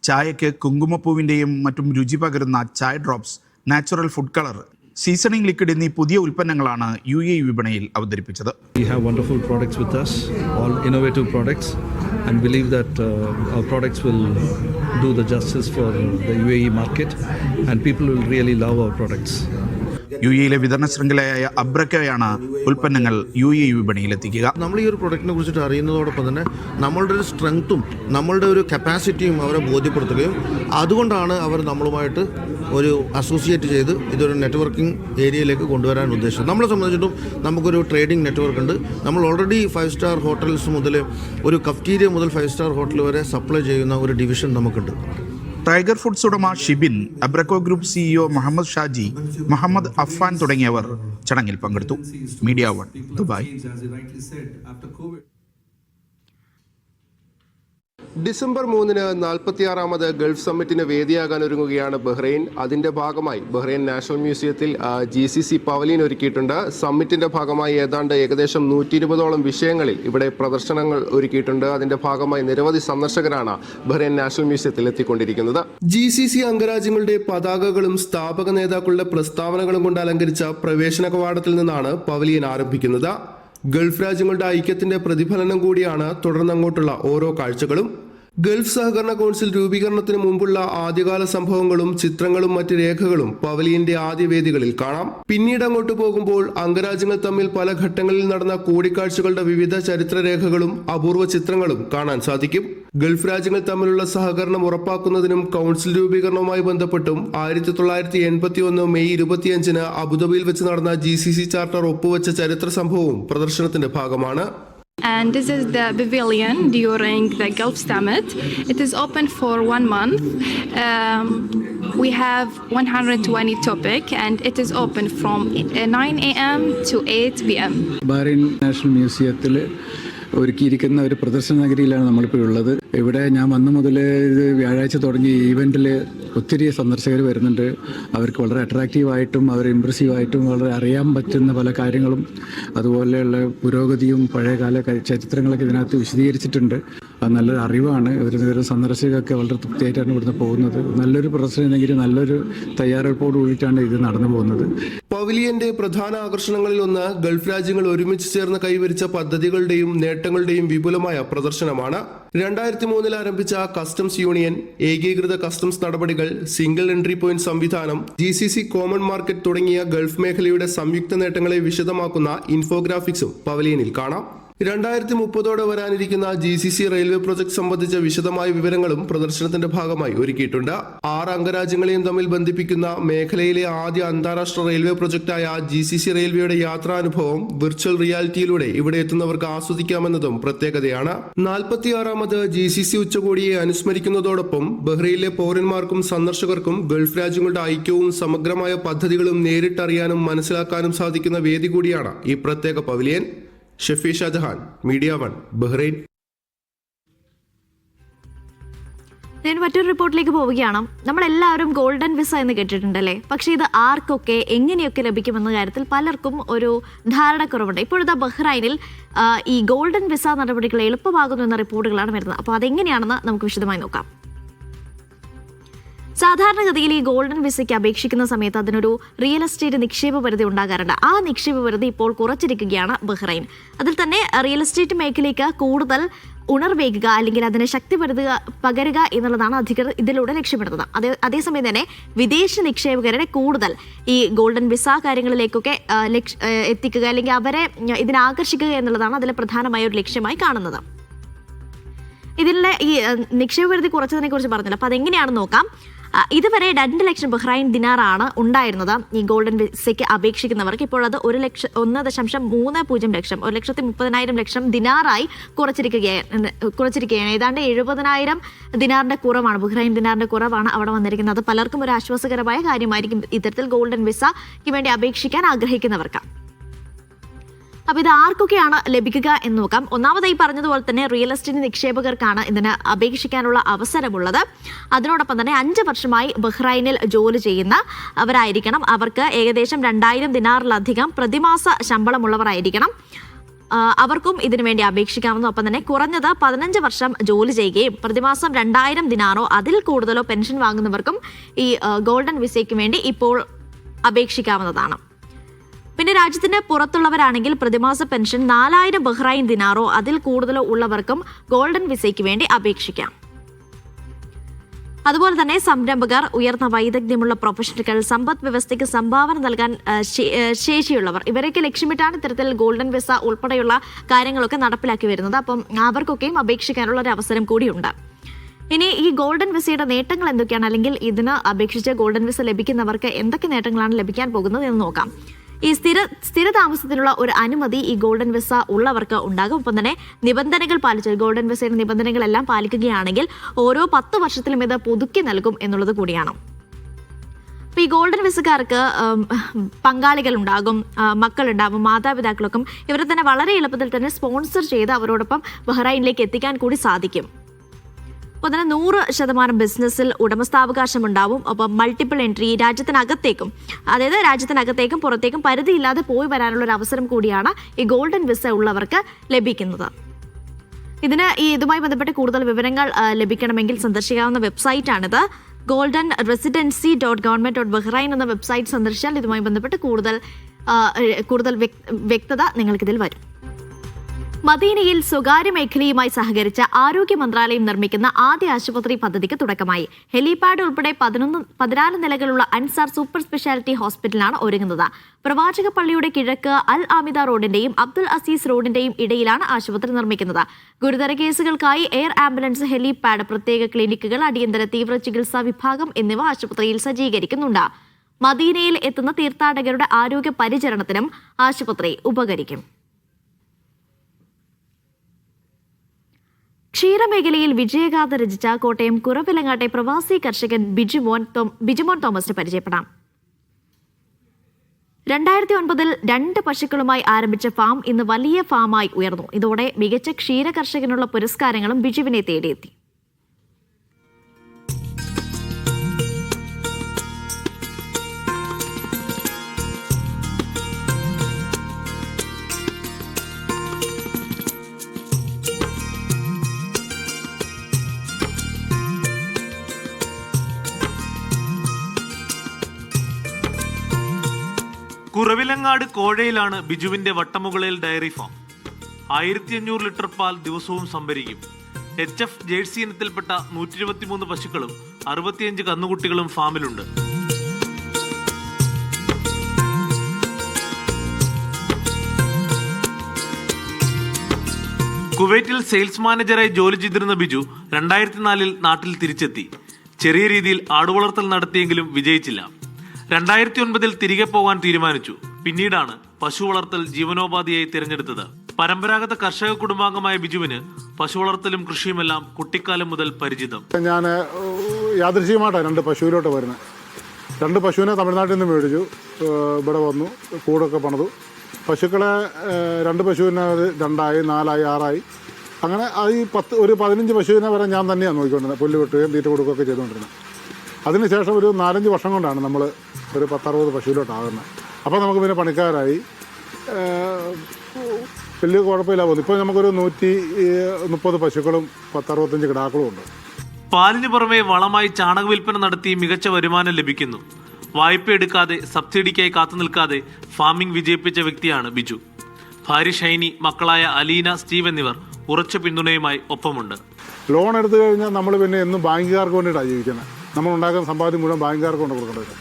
ചായയ്ക്ക് കുങ്കുമപ്പൂവിൻ്റെയും മറ്റും രുചി പകരുന്ന ചായ drops, natural food colour, seasoning liquid എന്നീ പുതിയ ഉൽപ്പന്നങ്ങളാണ് UAE വിപണിയിൽ അവതരിപ്പിച്ചത്. We have wonderful products with us, all innovative products, and believe that our products will do the justice for the UAE market and people will really love our products. UAE-യിലെ വിതരണ ശൃംഖലയായ അബ്രക്കയാണ് ഉൽപ്പന്നങ്ങൾ UAE വിപണിയിലെത്തിക്കുക. നമ്മൾ ഈ ഒരു പ്രൊഡക്റ്റിനെ കുറിച്ചിട്ട് അറിയുന്നതോടൊപ്പം തന്നെ നമ്മളുടെ ഒരു സ്ട്രെങ്ത്തും നമ്മളുടെ ഒരു കപ്പാസിറ്റിയും അവരെ ബോധ്യപ്പെടുത്തുകയും അതുകൊണ്ടാണ് അവർ നമ്മളുമായിട്ട് ഒരു അസോസിയേറ്റ് ചെയ്ത് ഇതൊരു നെറ്റ്വർക്കിംഗ് ഏരിയയിലേക്ക് കൊണ്ടുവരാൻ ഉദ്ദേശിച്ചത്. നമ്മളെ സംബന്ധിച്ചിട്ടും നമുക്കൊരു ട്രേഡിംഗ് നെറ്റ്വർക്ക് ഉണ്ട്. നമ്മൾ ഓൾറെഡി 5 സ്റ്റാർ ഹോട്ടൽസ് മുതൽ ഒരു കഫ്റ്റീരിയ മുതൽ 5 സ്റ്റാർ ഹോട്ടൽ വരെ സപ്ലൈ ചെയ്യുന്ന ഒരു ഡിവിഷൻ നമുക്കുണ്ട്. ടൈഗർ ഫുഡ്സ് ഉടമ ഷിബിൻ, അബ്രക്കോ ഗ്രൂപ്പ് CEO മുഹമ്മദ് ഷാജി, മുഹമ്മദ് അഫ്ഫാൻ തുടങ്ങിയവർ ചടങ്ങിൽ പങ്കെടുത്തു. Media 1 Dubai. ഡിസംബർ 3 46ാമത് ഗൾഫ് സമ്മിറ്റിന് വേദിയാകാൻ ഒരുങ്ങുകയാണ് ബഹ്റൈൻ. അതിന്റെ ഭാഗമായി ബഹ്റൈൻ നാഷണൽ മ്യൂസിയത്തിൽ GCC പവലിയൻ ഒരുക്കിയിട്ടുണ്ട്. സമ്മിറ്റിന്റെ ഭാഗമായി ഏകദേശം 120ഓളം വിഷയങ്ങളിൽ ഇവിടെ പ്രദർശനങ്ങൾ ഒരുക്കിയിട്ടുണ്ട്. അതിന്റെ ഭാഗമായി നിരവധി സന്ദർശകരാണ് ബഹ്റൈൻ നാഷണൽ മ്യൂസിയത്തിൽ എത്തിക്കൊണ്ടിരിക്കുന്നത്. GCC അംഗരാജ്യങ്ങളുടെ പതാകകളും സ്ഥാപക നേതാക്കളുടെ പ്രസ്താവനകളും കൊണ്ട് അലങ്കരിച്ച പ്രവേശന കവാടത്തിൽ നിന്നാണ് പവലിയൻ ആരംഭിക്കുന്നത്. ഗൾഫ് രാജ്യങ്ങളുടെ ഐക്യത്തിന്റെ പ്രതിഫലനം കൂടിയാണ് തുടർന്നങ്ങോട്ടുള്ള ഓരോ കാഴ്ചകളും. ഗൾഫ് സഹകരണ കൗൺസിൽ രൂപീകരണത്തിന് മുമ്പുള്ള ആദ്യകാല സംഭവങ്ങളും ചിത്രങ്ങളും മറ്റ് രേഖകളും പവലിയന്റെ ആദ്യ വേദികളിൽ കാണാം. പിന്നീട് അങ്ങോട്ട് പോകുമ്പോൾ അംഗരാജ്യങ്ങൾ തമ്മിൽ പല ഘട്ടങ്ങളിൽ നടന്ന കൂടിക്കാഴ്ചകളുടെ വിവിധ ചരിത്രരേഖകളും അപൂർവ ചിത്രങ്ങളും കാണാൻ സാധിക്കും. ഗൾഫ് രാജ്യങ്ങൾ തമ്മിലുള്ള സഹകരണം ഉറപ്പാക്കുന്നതിനും കൗൺസിൽ രൂപീകരണവുമായി ബന്ധപ്പെട്ടും 1981 മെയ് 25 അബുദാബിയിൽ വെച്ച് നടന്ന GCC ചാർട്ടർ ഒപ്പുവെച്ച ചരിത്ര സംഭവവും പ്രദർശനത്തിന്റെ ഭാഗമാണ്. And this is the pavilion during the Gulf Summit. It is open for 1 month. We have 120 topics and it is open from 9 a.m. to 8 p.m. Bahrain national മ്യൂസിയത്തിൽ ഒരുക്കിയിരിക്കുന്ന ഒരു പ്രദർശന നഗരിയിലാണ് നമ്മളിപ്പോൾ ഉള്ളത്. ഇവിടെ ഞാൻ വന്നു മുതൽ ഇത് വ്യാഴാഴ്ച തുടങ്ങി ഈവെൻറ്റിൽ ഒത്തിരി സന്ദർശകർ വരുന്നുണ്ട്. അവർക്ക് വളരെ അട്രാക്റ്റീവായിട്ടും അവർ ഇമ്പ്രസീവായിട്ടും വളരെ അറിയാൻ പറ്റുന്ന പല കാര്യങ്ങളും അതുപോലെയുള്ള പുരോഗതിയും പഴയകാല ചരിത്രങ്ങളൊക്കെ ഇതിനകത്ത് വിശദീകരിച്ചിട്ടുണ്ട്. അത് നല്ലൊരു അറിവാണ്. ഒരു സന്ദർശകരൊക്കെ വളരെ തൃപ്തിയായിട്ടാണ് ഇവിടുന്ന് പോകുന്നത്. നല്ലൊരു പ്രദർശന നഗരി, നല്ലൊരു തയ്യാറെടുപ്പോട് കൂടിയിട്ടാണ് ഇത് നടന്നു പോകുന്നത്. പവലിയന്റെ പ്രധാന ആകർഷണങ്ങളിൽ ഒന്ന് ഗൾഫ് രാജ്യങ്ങൾ ഒരുമിച്ച് ചേർന്ന് കൈവരിച്ച പദ്ധതികളുടെയും നേട്ടങ്ങളുടെയും വിപുലമായ പ്രദർശനമാണ്. 2003 ആരംഭിച്ച കസ്റ്റംസ് യൂണിയൻ, ഏകീകൃത കസ്റ്റംസ് നടപടികൾ, സിംഗിൾ എൻട്രി പോയിന്റ് സംവിധാനം, GCC കോമൺ മാർക്കറ്റ് തുടങ്ങിയ ഗൾഫ് മേഖലയുടെ സംയുക്ത നേട്ടങ്ങളെ വിശദമാക്കുന്ന ഇൻഫോഗ്രാഫിക്സും പവലിയനിൽ കാണാം. 2030 വരാനിരിക്കുന്ന GCC റെയിൽവേ പ്രൊജക്ട് സംബന്ധിച്ച വിശദമായ വിവരങ്ങളും പ്രദർശനത്തിന്റെ ഭാഗമായി ഒരുക്കിയിട്ടുണ്ട്. 6 അംഗരാജ്യങ്ങളെയും തമ്മിൽ ബന്ധിപ്പിക്കുന്ന മേഖലയിലെ ആദ്യ അന്താരാഷ്ട്ര റെയിൽവേ പ്രൊജക്ടായ GCC റെയിൽവേയുടെ യാത്രാനുഭവം വിർച്വൽ റിയാലിറ്റിയിലൂടെ ഇവിടെ എത്തുന്നവർക്ക് ആസ്വദിക്കാമെന്നതും പ്രത്യേകതയാണ്. 46ാമത് GCC ഉച്ചകോടിയെ അനുസ്മരിക്കുന്നതോടൊപ്പം ബഹ്റൈനിലെ പൗരന്മാർക്കും സന്ദർശകർക്കും ഗൾഫ് രാജ്യങ്ങളുടെ ഐക്യവും സമഗ്രമായ പദ്ധതികളും നേരിട്ടറിയാനും മനസ്സിലാക്കാനും സാധിക്കുന്ന വേദി കൂടിയാണ് ഈ പ്രത്യേക pavilion. Shafi Shajahan, media 1, Bahrain. ഞാൻ മറ്റൊരു റിപ്പോർട്ടിലേക്ക് പോവുകയാണ്. നമ്മളെല്ലാവരും ഗോൾഡൻ വിസ എന്ന് കേട്ടിട്ടുണ്ടല്ലേ? പക്ഷേ ഇത് ആർക്കൊക്കെ എങ്ങനെയൊക്കെ ലഭിക്കുമെന്ന കാര്യത്തിൽ പലർക്കും ഒരു ധാരണക്കുറവുണ്ട്. ഇപ്പോഴത്തെ ബഹ്റൈനിൽ ഈ ഗോൾഡൻ വിസ നടപടികൾ എളുപ്പമാകുന്നു എന്ന റിപ്പോർട്ടുകളാണ് വരുന്നത്. അപ്പോൾ അതെങ്ങനെയാണെന്ന് നമുക്ക് വിശദമായി നോക്കാം. സാധാരണഗതിയിൽ ഈ ഗോൾഡൻ വിസയ്ക്ക് അപേക്ഷിക്കുന്ന സമയത്ത് അതിനൊരു റിയൽ എസ്റ്റേറ്റ് നിക്ഷേപ പരിധി ഉണ്ടാകാറുണ്ട്. ആ നിക്ഷേപ പരിധി ഇപ്പോൾ കുറച്ചിരിക്കുകയാണ് ബഹ്റൈൻ. അതിൽ തന്നെ റിയൽ എസ്റ്റേറ്റ് മേഖലയ്ക്ക് കൂടുതൽ ഉണർവേകുക അല്ലെങ്കിൽ അതിനെ ശക്തി പകരുക എന്നുള്ളതാണ് അധികൃതർ ഇതിലൂടെ ലക്ഷ്യമിടുന്നത്. അതേസമയം തന്നെ വിദേശ നിക്ഷേപകരെ കൂടുതൽ ഈ ഗോൾഡൻ വിസ കാര്യങ്ങളിലേക്കൊക്കെ എത്തിക്കുക അല്ലെങ്കിൽ അവരെ ഇതിനാകർഷിക്കുക എന്നുള്ളതാണ് അതിലെ പ്രധാനമായ ഒരു ലക്ഷ്യമായി കാണുന്നത്. ഇതിലെ ഈ നിക്ഷേപ പരിധി കുറച്ചതിനെ കുറിച്ച് പറഞ്ഞല്ലോ. അപ്പോൾ അതെങ്ങനെയാണെന്ന് നോക്കാം. ഇതുവരെ 2 ലക്ഷം ബഹ്റൈൻ ദിനാറാണ് ഉണ്ടായിരുന്നത് ഈ ഗോൾഡൻ വിസയ്ക്ക് അപേക്ഷിക്കുന്നവർക്ക്. ഇപ്പോൾ അത് 1.30 ലക്ഷം 1,30,000 ദിനാറായി കുറച്ചിരിക്കുകയാണ്. ഏതാണ്ട് 70,000 ദിനാറിന്റെ കുറവാണ്, ബഹ്റൈൻ ദിനാറിന്റെ കുറവാണ് അവിടെ വന്നിരിക്കുന്നത്. അത് പലർക്കും ഒരു ആശ്വാസകരമായ കാര്യമായിരിക്കും ഇത്തരത്തിൽ ഗോൾഡൻ വിസയ്ക്ക് വേണ്ടി അപേക്ഷിക്കാൻ ആഗ്രഹിക്കുന്നവർക്ക്. അപ്പോൾ ഇത് ആർക്കൊക്കെയാണ് ലഭിക്കുക എന്ന് നോക്കാം. ഒന്നാമതായി പറഞ്ഞതുപോലെ തന്നെ റിയൽ എസ്റ്റേറ്റ് നിക്ഷേപകർക്കാണ് ഇതിന് അപേക്ഷിക്കാനുള്ള അവസരമുള്ളത്. അതിനോടൊപ്പം തന്നെ 5 വർഷമായി ബഹ്റൈനിൽ ജോലി ചെയ്യുന്നവരായിരിക്കണം. അവർക്ക് ഏകദേശം 2,000 ദിനാറിലധികം പ്രതിമാസ ശമ്പളമുള്ളവരായിരിക്കണം. അവർക്കും ഇതിനു വേണ്ടി അപേക്ഷിക്കാവുന്ന. ഒപ്പം തന്നെ കുറഞ്ഞത് 15 വർഷം ജോലി ചെയ്യുകയും പ്രതിമാസം 2,000 ദിനാറോ അതിൽ കൂടുതലോ പെൻഷൻ വാങ്ങുന്നവർക്കും ഈ ഗോൾഡൻ വിസയ്ക്ക് വേണ്ടി ഇപ്പോൾ അപേക്ഷിക്കാവുന്നതാണ്. പിന്നെ രാജ്യത്തിന് പുറത്തുള്ളവരാണെങ്കിൽ പ്രതിമാസ പെൻഷൻ 4,000 ബഹ്റൈൻ ദിനാറോ അതിൽ കൂടുതലോ ഉള്ളവർക്കും ഗോൾഡൻ വിസയ്ക്ക് വേണ്ടി അപേക്ഷിക്കാം. അതുപോലെ തന്നെ സംരംഭകർ, ഉയർന്ന വൈദഗ്ധ്യമുള്ള പ്രൊഫഷണലുകൾ, സമ്പദ് വ്യവസ്ഥയ്ക്ക് സംഭാവന നൽകാൻ ശേഷിയുള്ളവർ, ഇവരൊക്കെ ലക്ഷ്യമിട്ടാണ് ഇത്തരത്തിൽ ഗോൾഡൻ വിസ ഉൾപ്പെടെയുള്ള കാര്യങ്ങളൊക്കെ നടപ്പിലാക്കി വരുന്നത്. അപ്പം അവർക്കൊക്കെയും അപേക്ഷിക്കാനുള്ള ഒരു അവസരം കൂടിയുണ്ട്. ഇനി ഈ ഗോൾഡൻ വിസയുടെ നേട്ടങ്ങൾ എന്തൊക്കെയാണ്, അല്ലെങ്കിൽ ഇതിന് അപേക്ഷിച്ച് ഗോൾഡൻ വിസ ലഭിക്കുന്നവർക്ക് എന്തൊക്കെ നേട്ടങ്ങളാണ് ലഭിക്കാൻ പോകുന്നത് എന്ന് നോക്കാം. ഈ സ്ഥിര താമസത്തിനുള്ള ഒരു അനുമതി ഈ ഗോൾഡൻ വിസ ഉള്ളവർക്ക് ഉണ്ടാകും. ഒപ്പം തന്നെ നിബന്ധനകൾ പാലിച്ച് ഗോൾഡൻ വിസയുടെ നിബന്ധനകളെല്ലാം പാലിക്കുകയാണെങ്കിൽ ഓരോ 10 വർഷത്തിലും ഇത് പുതുക്കി നൽകും എന്നുള്ളത് കൂടിയാണ്. അപ്പോൾ ഈ ഗോൾഡൻ വിസക്കാർക്ക് പങ്കാളികൾ ഉണ്ടാകും, മക്കളുണ്ടാകും, മാതാപിതാക്കളൊക്കെ ഇവരെ തന്നെ വളരെ എളുപ്പത്തിൽ തന്നെ സ്പോൺസർ ചെയ്ത് അവരോടൊപ്പം ബഹ്റൈനിലേക്ക് എത്തിക്കാൻ കൂടി സാധിക്കും. അപ്പോൾ തന്നെ 100% ബിസിനസ്സിൽ ഉടമസ്ഥാവകാശം ഉണ്ടാവും. ഒപ്പം മൾട്ടിപ്പിൾ എൻട്രി രാജ്യത്തിനകത്തേക്കും പുറത്തേക്കും പരിധിയില്ലാതെ പോയി വരാനുള്ള ഒരു അവസരം കൂടിയാണ് ഈ ഗോൾഡൻ വിസ ഉള്ളവർക്ക് ലഭിക്കുന്നത്. ഇതുമായി ബന്ധപ്പെട്ട് കൂടുതൽ വിവരങ്ങൾ ലഭിക്കണമെങ്കിൽ സന്ദർശിക്കാവുന്ന വെബ്സൈറ്റാണിത്. goldenresidency.government.bahrain എന്ന വെബ്സൈറ്റ് സന്ദർശിച്ചാൽ ഇതുമായി ബന്ധപ്പെട്ട് കൂടുതൽ വ്യക്തത നിങ്ങൾക്കിതിൽ വരും. മദീനയിൽ സ്വകാര്യ മേഖലയുമായി സഹകരിച്ച് ആരോഗ്യ മന്ത്രാലയം നിർമ്മിക്കുന്ന ആദ്യ ആശുപത്രി പദ്ധതിക്ക് തുടക്കമായി. ഹെലിപാഡ് ഉൾപ്പെടെ 14 നിലകളുള്ള അൻസാർ സൂപ്പർ സ്പെഷ്യാലിറ്റി ഹോസ്പിറ്റലാണ് ഒരുങ്ങുന്നത്. പ്രവാചക പള്ളിയുടെ കിഴക്ക് അൽ ആമിദ റോഡിന്റെയും അബ്ദുൽ അസീസ് റോഡിന്റെയും ഇടയിലാണ് ആശുപത്രി നിർമ്മിക്കുന്നത്. ഗുരുതര കേസുകൾക്കായി എയർ ആംബുലൻസ്, ഹെലിപാഡ്, പ്രത്യേക ക്ലിനിക്കുകൾ, അടിയന്തര തീവ്ര ചികിത്സാ വിഭാഗം എന്നിവ ആശുപത്രിയിൽ സജ്ജീകരിക്കുന്നുണ്ട്. മദീനയിൽ എത്തുന്ന തീർത്ഥാടകരുടെ ആരോഗ്യ പരിചരണത്തിനും ആശുപത്രി ഉപകരിക്കും. ക്ഷീരമേഖലയിൽ വിജയഗാഥ രചിച്ച കോട്ടയം കുറവിലങ്ങാട്ടെ പ്രവാസി കർഷകൻ ബിജുമോൻ തോമസിനെ പരിചയപ്പെടാം. 2009 2 പശുക്കളുമായി ആരംഭിച്ച ഫാം ഇന്ന് വലിയ ഫാമായി ഉയർന്നു. ഇതോടെ മികച്ച ക്ഷീര കർഷകനുള്ള പുരസ്കാരങ്ങളും ബിജുവിനെ തേടിയെത്തി. കുറവിലങ്ങാട് കോഴയിലാണ് ബിജുവിന്റെ വട്ടമുകളിൽ ഡയറി ഫാം. 1500 ലിറ്റർ പാൽ ദിവസവും സംഭരിക്കും. HF ജേഴ്സി ഇനത്തിൽപ്പെട്ട 123 പശുക്കളും 65 കന്നുകുട്ടികളും ഫാമിലുണ്ട്. കുവൈറ്റിൽ സെയിൽസ് മാനേജറായി ജോലി ചെയ്തിരുന്ന ബിജു 2004 നാട്ടിൽ തിരിച്ചെത്തി. ചെറിയ രീതിയിൽ ആടുവളർത്തൽ നടത്തിയെങ്കിലും വിജയിച്ചില്ല. 2009 തിരികെ പോകാൻ തീരുമാനിച്ചു. പിന്നീടാണ് പശു വളർത്തൽ ജീവനോപാധിയായി തിരഞ്ഞെടുത്തത്. പരമ്പരാഗത കർഷക കുടുംബാംഗമായ ബിജുവിന് പശു വളർത്തലും കൃഷിയുമെല്ലാം കുട്ടിക്കാലം മുതൽ പരിചിതം. ഞാൻ യാദൃശ്ചികമായിട്ടാണ് 2 പശുവിലോട്ട് വരുന്നത്. 2 പശുവിനെ തമിഴ്നാട്ടിൽ നിന്ന് മേടിച്ചു, ഇവിടെ വന്നു, കൂടൊക്കെ പണിതു. പശുക്കളെ 2 പശുവിനെ 2ആയി, 4ആയി, 6ആയി, അങ്ങനെ അത് ഈ 15 പശുവിനെ വരെ ഞാൻ തന്നെയാണ് നോക്കിക്കൊണ്ടിരുന്നത്. പുല്ല് വെട്ടുകയും തീറ്റ കൊടുക്കുകയൊക്കെ ചെയ്തുകൊണ്ടിരുന്നത്. അതിനുശേഷം ഒരു 4-5 വർഷം കൊണ്ടാണ് നമ്മൾ ഒരു 10-60 പശുവിലോട്ടാകുന്നത്. അപ്പോൾ നമുക്ക് പിന്നെ പണിക്കാരായി, വലിയ കുഴപ്പമില്ല പോകുന്നു. ഇപ്പോൾ നമുക്കൊരു 130 പശുക്കളും 10-65 കിടാക്കളും ഉണ്ട്. പാലിന് പുറമെ വളമായി ചാണക വിൽപ്പന നടത്തി മികച്ച വരുമാനം ലഭിക്കുന്നു. വായ്പ എടുക്കാതെ, സബ്സിഡിക്കായി കാത്തു നിൽക്കാതെ ഫാമിംഗ് വിജയിപ്പിച്ച വ്യക്തിയാണ് ബിജു. ഭാര്യ ഷൈനി, മക്കളായ അലീന, സ്റ്റീവ് എന്നിവർ ഉറച്ച പിന്തുണയുമായി ഒപ്പമുണ്ട്. ലോൺ എടുത്തു കഴിഞ്ഞാൽ നമ്മൾ പിന്നെ എന്നും ബാങ്കുകാർക്ക് വേണ്ടിയിട്ടാണ് ജീവിക്കുന്നത്. നമ്മൾ ഉണ്ടാക്കുന്ന സമ്പാദ്യം മുഴുവൻ ബാങ്കുകാർക്ക് കൊണ്ട് കൊടുക്കേണ്ടത്.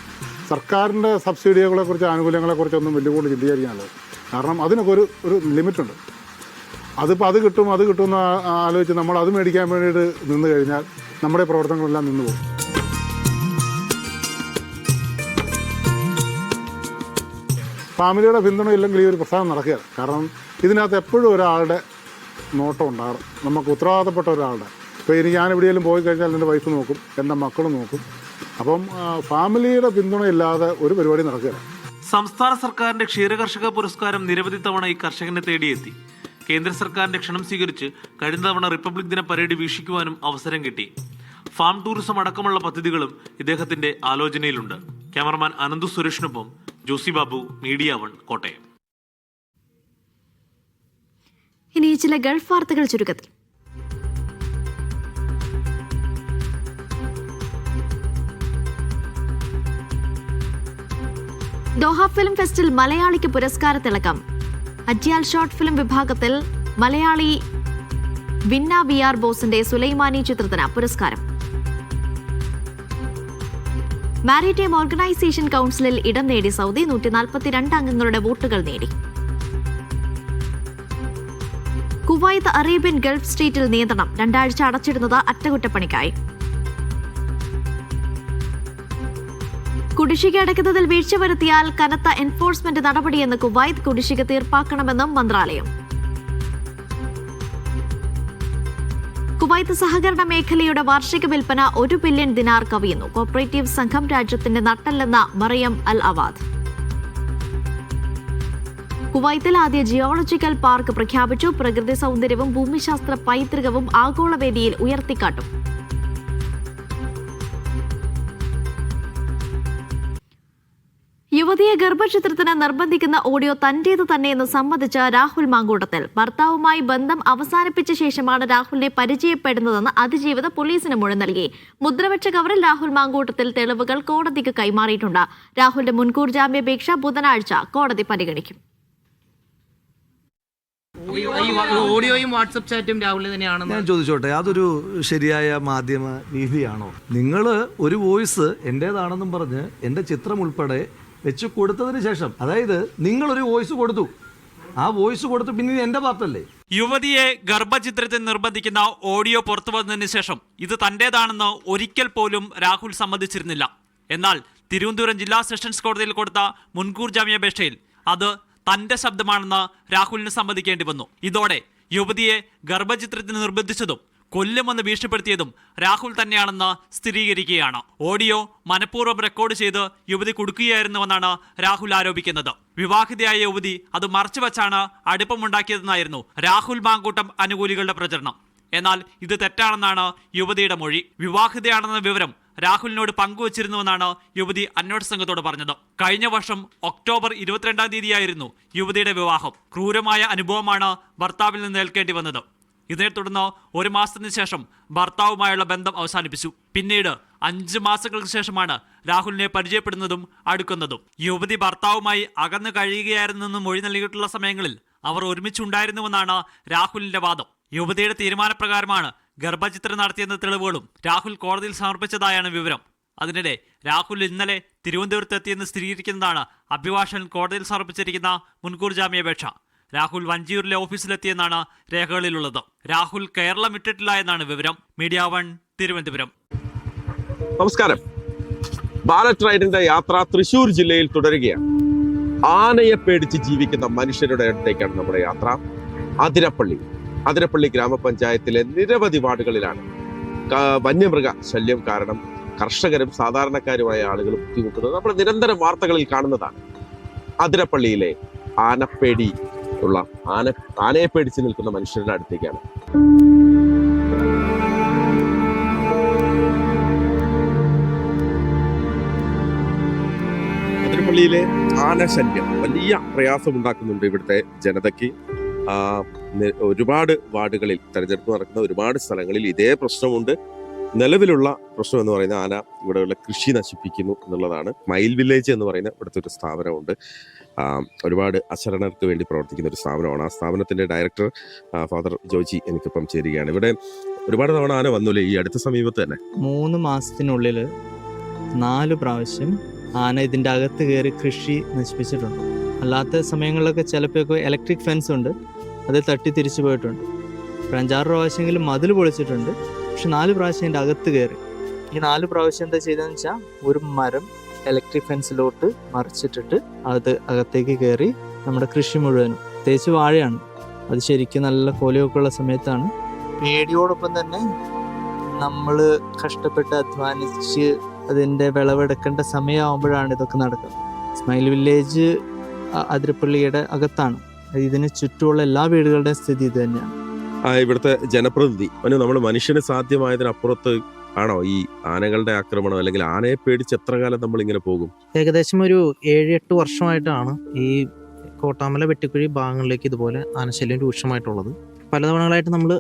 സർക്കാരിൻ്റെ സബ്സിഡികളെക്കുറിച്ച്, ആനുകൂല്യങ്ങളെക്കുറിച്ചൊന്നും വലിയ കൂടുതൽ ചിന്തിക്കാറിയാണല്ലോ. കാരണം അതിനൊക്കെ ഒരു ലിമിറ്റുണ്ട്. അതിപ്പോൾ അത് കിട്ടുമെന്ന് ആലോചിച്ച് നമ്മൾ അത് മേടിക്കാൻ വേണ്ടിയിട്ട് നിന്ന് കഴിഞ്ഞാൽ നമ്മുടെ പ്രവർത്തനങ്ങളെല്ലാം നിന്ന് പോകും. ഫാമിലിയുടെ പിന്തുണ ഇല്ലെങ്കിൽ ഈ ഒരു പ്രസ്ഥാനം നടക്കുകയാണ്. കാരണം ഇതിനകത്ത് എപ്പോഴും ഒരാളുടെ നോട്ടം ഉണ്ടാകും, നമുക്ക് ഉത്തരവാദിത്തപ്പെട്ട ഒരാളുടെ. ഇപ്പോൾ ഞാൻ എവിടെയെങ്കിലും പോയി കഴിഞ്ഞാൽ എൻ്റെ വൈഫ് നോക്കും, എൻ്റെ മക്കൾ നോക്കും. അപ്പം ഫാമിലിയുടെ പിന്തുണ ഇല്ലാതെ ഒരു പരിപാടി നടക്കുകയാണ്. സംസ്ഥാന സർക്കാരിന്റെ ക്ഷീരകർഷക പുരസ്കാരം നിരവധി തവണ ഈ കർഷകനെ തേടിയെത്തി. കേന്ദ്ര സർക്കാരിന്റെ ക്ഷണം സ്വീകരിച്ച് കഴിഞ്ഞ തവണ റിപ്പബ്ലിക് ദിന പരേഡ് വീക്ഷിക്കുവാനും അവസരം കിട്ടി. ഫാം ടൂറിസം അടക്കമുള്ള പദ്ധതികളും ഇദ്ദേഹത്തിന്റെ ആലോചനയിലുണ്ട്. ക്യാമറമാൻ അനന്തു സുരേഷിനൊപ്പം ജോസി ബാബു, മീഡിയ 1, കോട്ടയം. ഇനി ചില ഗൾഫ് വാർത്തകൾ ചുരുക്കത്തിൽ. ദോഹ ഫിലിം ഫെസ്റ്റിൽ മലയാളിക്ക് പുരസ്കാരത്തിളക്കം. അജ്യാൽ ഷോർട്ട് ഫിലിം വിഭാഗത്തിൽ മലയാളി വിന്ന VR ബോസിന്റെ സുലൈമാനി ചിത്രത്തിന് പുരസ്കാരം. മാരിടൈം ഓർഗനൈസേഷൻ കൗൺസിലിൽ ഇടം നേടി സൗദി. 142 അംഗങ്ങളുടെ വോട്ടുകൾ നേടി. കുവൈത്ത് അറേബ്യൻ ഗൾഫ് സ്ട്രീറ്റിൽ നിയന്ത്രണം. 2 ആഴ്ച അടച്ചിടുന്നത് അറ്റകുറ്റപ്പണിക്കായി. കുടിശ്ശിക അടയ്ക്കുന്നതിൽ വീഴ്ച വരുത്തിയാൽ കനത്ത എൻഫോഴ്സ്മെന്റ് നടപടിയെന്ന് കുവൈത്ത്. കുടിശ്ശിക തീർപ്പാക്കണമെന്നും മന്ത്രാലയം. കുവൈത്ത് സഹകരണ മേഖലയുടെ വാർഷിക വിൽപ്പന 1 ബില്യൺ ദിനാർ കവിയുന്നു. കോപ്പറേറ്റീവ് സംഘം രാജ്യത്തിന്റെ നട്ടെല്ലെന്ന മറിയം അൽ അവാദ്. കുവൈത്തിൽ ആദ്യ ജിയോളജിക്കൽ പാർക്ക് പ്രഖ്യാപിച്ചു. പ്രകൃതി സൗന്ദര്യവും ഭൂമിശാസ്ത്ര പൈതൃകവും ആഗോളവേദിയിൽ ഉയർത്തിക്കാട്ടും. യുവതിയെ ഗർഭചിത്രത്തിന് നിർബന്ധിക്കുന്ന ഓഡിയോ തന്റേത് തന്നെയെന്ന് സമ്മതിച്ച രാഹുൽ മാങ്കൂട്ടത്തിൽ. ഭർത്താവുമായി ബന്ധം അവസാനിപ്പിച്ച ശേഷമാണ് രാഹുലിനെ പരിചയപ്പെടുന്നതെന്ന് അതിജീവിത പോലീസിന് മൊഴി നൽകി. മുദ്രവെച്ച കവറിൽ രാഹുൽ മാങ്കൂട്ടത്തിൽ തെളിവുകൾ കോടതിക്ക് കൈമാറിയിട്ടുണ്ട്. രാഹുലിന്റെ മുൻകൂർ ജാമ്യാപേക്ഷ ബുധനാഴ്ച കോടതി പരിഗണിക്കും. ഓഡിയോയും വാട്സപ്പ് ചാറ്റും രാഹുൽ തന്നെയാണ്. ഞാൻ ചോദിച്ചോട്ടെ, അതൊരു ശരിയായ മാധ്യമ രീതിയാണോ? നിങ്ങൾ ഒരു വോയിസ് എൻ്റേതാണെന്നും പറഞ്ഞ് എൻ്റെ ചിത്രം ഉൾപ്പെടെ വെച്ച് കൊടുത്തതിന് ശേഷം, അതായത് നിങ്ങളൊരു വോയിസ് കൊടുത്തു, ആ വോയിസ് കൊടുത്തു പിന്നെ എൻ്റെ പാർട്ടല്ലേ? യുവതിയെ ഗർഭചിത്രത്തിൽ നിർബന്ധിക്കുന്ന ഓഡിയോ പുറത്തു വന്നതിന് ശേഷം ഇത് തന്റേതാണെന്ന് ഒരിക്കൽ പോലും രാഹുൽ സമ്മതിച്ചിരുന്നില്ല. എന്നാൽ തിരുവനന്തപുരം ജില്ലാ സെഷൻസ് കോടതിയിൽ കൊടുത്ത മുൻകൂർ ജാമ്യാപേക്ഷയിൽ അത് തന്റെ ശബ്ദമാണെന്ന് രാഹുലിന് സമ്മതിക്കേണ്ടി വന്നു. ഇതോടെ യുവതിയെ ഗർഭചിത്രത്തിന് നിർബന്ധിച്ചതും കൊല്ലുമെന്ന് ഭീഷണിപ്പെടുത്തിയതും രാഹുൽ തന്നെയാണെന്ന് സ്ഥിരീകരിക്കുകയാണ്. ഓഡിയോ മനഃപൂർവ്വം റെക്കോർഡ് ചെയ്ത് യുവതി കൊടുക്കുകയായിരുന്നുവെന്നാണ് രാഹുൽ ആരോപിക്കുന്നത്. വിവാഹിതയായ യുവതി അത് മറച്ചുവെച്ചാണ് അടുപ്പമുണ്ടാക്കിയതെന്നായിരുന്നു രാഹുൽ മാങ്കൂട്ടം അനുകൂലികളുടെ പ്രചരണം. എന്നാൽ ഇത് തെറ്റാണെന്നാണ് യുവതിയുടെ മൊഴി. വിവാഹിതയാണെന്ന വിവരം രാഹുലിനോട് പങ്കുവച്ചിരുന്നുവെന്നാണ് യുവതി അന്വേഷണ സംഘത്തോട് പറഞ്ഞത്. കഴിഞ്ഞ വർഷം ഒക്ടോബർ 22-ാം തീയതിയായിരുന്നു യുവതിയുടെ വിവാഹം. ക്രൂരമായ അനുഭവമാണ് ഭർത്താവിൽ നിന്ന് ഏൽക്കേണ്ടി വന്നത്. ഇതിനെ തുടർന്ന് 1 മാസത്തിന് ശേഷം ഭർത്താവുമായുള്ള ബന്ധം അവസാനിപ്പിച്ചു. പിന്നീട് 5 മാസങ്ങൾക്ക് ശേഷമാണ് രാഹുലിനെ പരിചയപ്പെടുന്നതും അടുക്കുന്നതും. യുവതി ഭർത്താവുമായി അകന്നു കഴിയുകയായിരുന്നെന്ന് മൊഴി നൽകിയിട്ടുള്ള സമയങ്ങളിൽ അവർ ഒരുമിച്ചുണ്ടായിരുന്നുവെന്നാണ് രാഹുലിന്റെ വാദം. യുവതിയുടെ തീരുമാനപ്രകാരമാണ് ഗർഭചിത്രം നടത്തിയെന്ന തെളിവുകളും രാഹുൽ കോടതിയിൽ സമർപ്പിച്ചതായാണ് വിവരം. അതിനിടെ രാഹുൽ ഇന്നലെ തിരുവനന്തപുരത്ത് എത്തിയെന്ന് സ്ഥിരീകരിക്കുന്നതാണ് അഭിഭാഷകൻ കോടതിയിൽ സമർപ്പിച്ചിരിക്കുന്ന മുൻകൂർ ജാമ്യാപേക്ഷ. രാഹുൽ വഞ്ചിയൂരിലെ ഓഫീസിലെത്തിയെന്നാണ് രേഖകളിലുള്ളത്. രാഹുൽ കേരളം വിട്ടിട്ടില്ല എന്നാണ് വിവരം. മീഡിയ 1 തിരുവനന്തപുരം. നമസ്കാരം. ബാലറ്റ് റൈഡിന്റെ യാത്ര തൃശൂർ ജില്ലയിൽ തുടരുകയാണ്. ആനയെ പേടിച്ച് ജീവിക്കുന്ന മനുഷ്യരുടെ അടുത്തേക്കാണ് നമ്മുടെ യാത്ര. അതിരപ്പള്ളി ഗ്രാമപഞ്ചായത്തിലെ നിരവധി വാർഡുകളിലാണ് വന്യമൃഗ ശല്യം കാരണം കർഷകരും സാധാരണക്കാരുമായ ആളുകൾ ബുദ്ധിമുട്ടുന്നത് നമ്മൾ നിരന്തരം വാർത്തകളിൽ കാണുന്നതാണ്. അതിരപ്പള്ളിയിലെ ആനയെ പേടിച്ച് നിൽക്കുന്ന മനുഷ്യരുടെ അടുത്തേക്കാണ്. അതിരപ്പള്ളിയിലെ ആനശല്യം വലിയ പ്രയാസമുണ്ടാക്കുന്നുണ്ട് ഇവിടുത്തെ ജനതയ്ക്ക്. ഒരുപാട് വാർഡുകളിൽ തെരഞ്ഞെടുപ്പ് നടക്കുന്ന ഒരുപാട് സ്ഥലങ്ങളിൽ ഇതേ പ്രശ്നമുണ്ട്. നിലവിലുള്ള പ്രശ്നം എന്ന് പറയുന്ന ആന ഇവിടെയുള്ള കൃഷി നശിപ്പിക്കുന്നു എന്നുള്ളതാണ്. മയിൽ വില്ലേജ് എന്ന് പറയുന്ന ഇവിടുത്തെ ഒരു സ്ഥാപനമുണ്ട്. ഒരുപാട് അശരണർക്ക് വേണ്ടി പ്രവർത്തിക്കുന്ന ഒരു സ്ഥാപനമാണ്. ആ സ്ഥാപനത്തിന്റെ ഡയറക്ടർ ഫാദർ ജോജി എനിക്കിപ്പം ചേരുകയാണ്. ഇവിടെ ഒരുപാട് തവണ ആന വന്നൂലേ ഈ അടുത്ത സമീപത്ത് തന്നെ? 3 മാസത്തിനുള്ളിൽ 4 പ്രാവശ്യം ആന ഇതിൻ്റെ അകത്ത് കയറി കൃഷി നശിപ്പിച്ചിട്ടുണ്ട്. അല്ലാത്ത സമയങ്ങളിലൊക്കെ ചിലപ്പോൾ ഇലക്ട്രിക് ഫെൻസ് ഉണ്ട്, അത് തട്ടി തിരിച്ചു പോയിട്ടുണ്ട്. 5-6 പ്രാവശ്യമെങ്കിലും മതിൽ പൊളിച്ചിട്ടുണ്ട്. പക്ഷെ 4 പ്രാവശ്യം അതിൻ്റെ അകത്ത് കയറി. ഈ 4 പ്രാവശ്യം എന്താ ചെയ്തതെന്ന് വെച്ചാൽ ഒരു മരം ഇലക്ട്രിക് ഫെൻസിലോട്ട് മറിച്ചിട്ടിട്ട് അകത്തേക്ക് കയറി നമ്മുടെ കൃഷി മുഴുവനും, പ്രത്യേകിച്ച് വാഴയാണ്, അത് ശരിക്കും നല്ല കോലിയൊക്കെ ഉള്ള സമയത്താണ്. പേടിയോടൊപ്പം തന്നെ നമ്മൾ കഷ്ടപ്പെട്ട് അധ്വാനിച്ച് അതിൻ്റെ വിളവെടുക്കേണ്ട സമയമാകുമ്പോഴാണ് ഇതൊക്കെ നടക്കുന്നത്. സ്മൈൽ വില്ലേജ് അതിരപ്പള്ളിയുടെ അകത്താണ്. ഇതിന് ചുറ്റുമുള്ള എല്ലാ വീടുകളുടെയും സ്ഥിതി ഇത് തന്നെയാണ്. ഇവിടുത്തെ ജനപ്രതിനിധി നമ്മൾ മനുഷ്യന് സാധ്യമായതിനപ്പുറത്ത് ആണോ ഈ ആനകളുടെ ആക്രമണം, അല്ലെങ്കിൽ ആനയെ പേടിച്ച് എത്ര കാലം നമ്മൾ ഇങ്ങനെ പോകും? ഏകദേശം ഒരു 7-8 വർഷമായിട്ടാണ് ഈ കോട്ടാമല വെട്ടിക്കുഴി ഭാഗങ്ങളിലേക്ക് ഇതുപോലെ ആനശല്യം രൂക്ഷമായിട്ടുള്ളത്. പലതവണകളായിട്ട് നമ്മൾ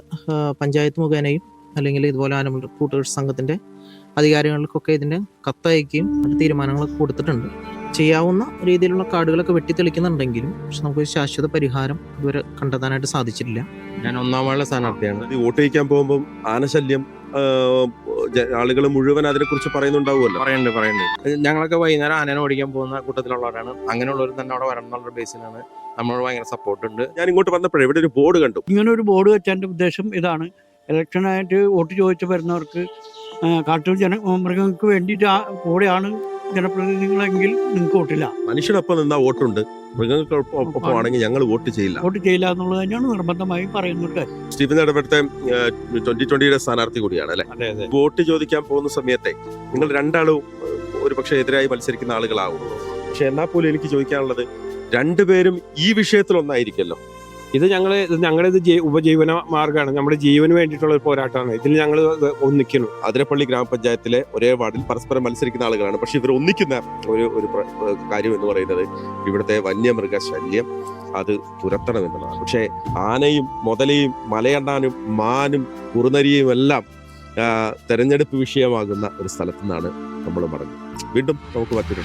പഞ്ചായത്ത് മുഖേനയും അല്ലെങ്കിൽ ഇതുപോലെ ആന കൂട്ടുകൃഷി സംഘത്തിൻ്റെ അധികാരികൾക്കൊക്കെ ഇതിൻ്റെ കത്തയക്കുകയും മറ്റു തീരുമാനങ്ങളൊക്കെ കൊടുത്തിട്ടുണ്ട്. ചെയ്യാവുന്ന രീതിയിലുള്ള കാടുകളൊക്കെ വെട്ടിത്തെളിക്കുന്നുണ്ടെങ്കിലും പക്ഷെ നമുക്ക് ശാശ്വത പരിഹാരം ഇതുവരെ കണ്ടെത്താനായിട്ട് സാധിച്ചിട്ടില്ല. ഞാൻ 1ാം വാർഡിലെ സ്ഥാനാർത്ഥിയാണ്. വോട്ട് ചെയ്യിക്കാൻ പോകുമ്പോൾ ആനശല്യം ആളുകൾ മുഴുവൻ അതിനെക്കുറിച്ച് പറയുന്നുണ്ടാവുമല്ലോ? പറയുന്നുണ്ട്. ഞങ്ങളൊക്കെ വൈകുന്നേരം ആനനെ ഓടിക്കാൻ പോകുന്ന കൂട്ടത്തിലുള്ളവരാണ്. അങ്ങനെയുള്ളവർ തന്നെ അവിടെ വരണം എന്നുള്ള ബേസിലാണ് നമ്മൾ ഭയങ്കര സപ്പോർട്ട് ഉണ്ട്. ഞാൻ ഇങ്ങോട്ട് വന്നപ്പോഴേ ഇവിടെ ഒരു ബോർഡ് കണ്ടു. ഇങ്ങനെ ഒരു ബോർഡ് വെച്ചതിൻ്റെ ഉദ്ദേശം ഇതാണ്: ഇലക്ഷനായിട്ട് വോട്ട് ചോദിച്ച് വരുന്നവർക്ക് കാട്ടൂർ മൃഗങ്ങൾക്ക് വേണ്ടിയിട്ട് കൂടെയാണ് ജനപ്രതിനിധികളെങ്കിൽ നിങ്ങൾക്ക് വോട്ടില്ല. മനുഷ്യനൊപ്പം നിന്നാ വോട്ടുണ്ട്, മൃഗങ്ങൾക്കൊപ്പമാണെങ്കിൽ ഞങ്ങൾ വോട്ട് ചെയ്യില്ല എന്നുള്ളത് തന്നെയാണ് നിർബന്ധമായി പറയുന്നത്. സ്റ്റീഫൻ ഇടപെടുത്ത 2020 സ്ഥാനാർത്ഥി കൂടിയാണ് അല്ലെ? വോട്ട് ചോദിക്കാൻ പോകുന്ന സമയത്തെ നിങ്ങൾ രണ്ടാളും ഒരു പക്ഷേ എതിരായി മത്സരിക്കുന്ന ആളുകളാവും. പക്ഷെ എന്നാൽ പോലും എനിക്ക് ചോദിക്കാനുള്ളത്, രണ്ടുപേരും ഈ വിഷയത്തിൽ ഒന്നായിരിക്കല്ലോ. ഞങ്ങളുടെ ഉപജീവന മാർഗ്ഗമാണ്, നമ്മുടെ ജീവന് വേണ്ടിയിട്ടുള്ള ഒരു പോരാട്ടമാണ്. ഇതിൽ ഞങ്ങൾ ഒന്നിക്കുന്നു. അതിരപ്പള്ളി ഗ്രാമപഞ്ചായത്തിലെ ഒരേ വാർഡിൽ പരസ്പരം മത്സരിക്കുന്ന ആളുകളാണ്. പക്ഷെ ഇവർ ഒന്നിക്കുന്ന ഒരു കാര്യം എന്ന് പറയുന്നത് ഇവിടുത്തെ വന്യമൃഗ ശല്യം അത് തുരത്തണം എന്നുള്ളതാണ്. പക്ഷേ ആനയും മുതലയും മലയണ്ണാനും മാനും കുറുനരിയും എല്ലാം തെരഞ്ഞെടുപ്പ് വിഷയമാകുന്ന ഒരു സ്ഥലത്തു നിന്നാണ് നമ്മൾ മടങ്ങുന്നത്. വീണ്ടും നമുക്ക് മറ്റൊരു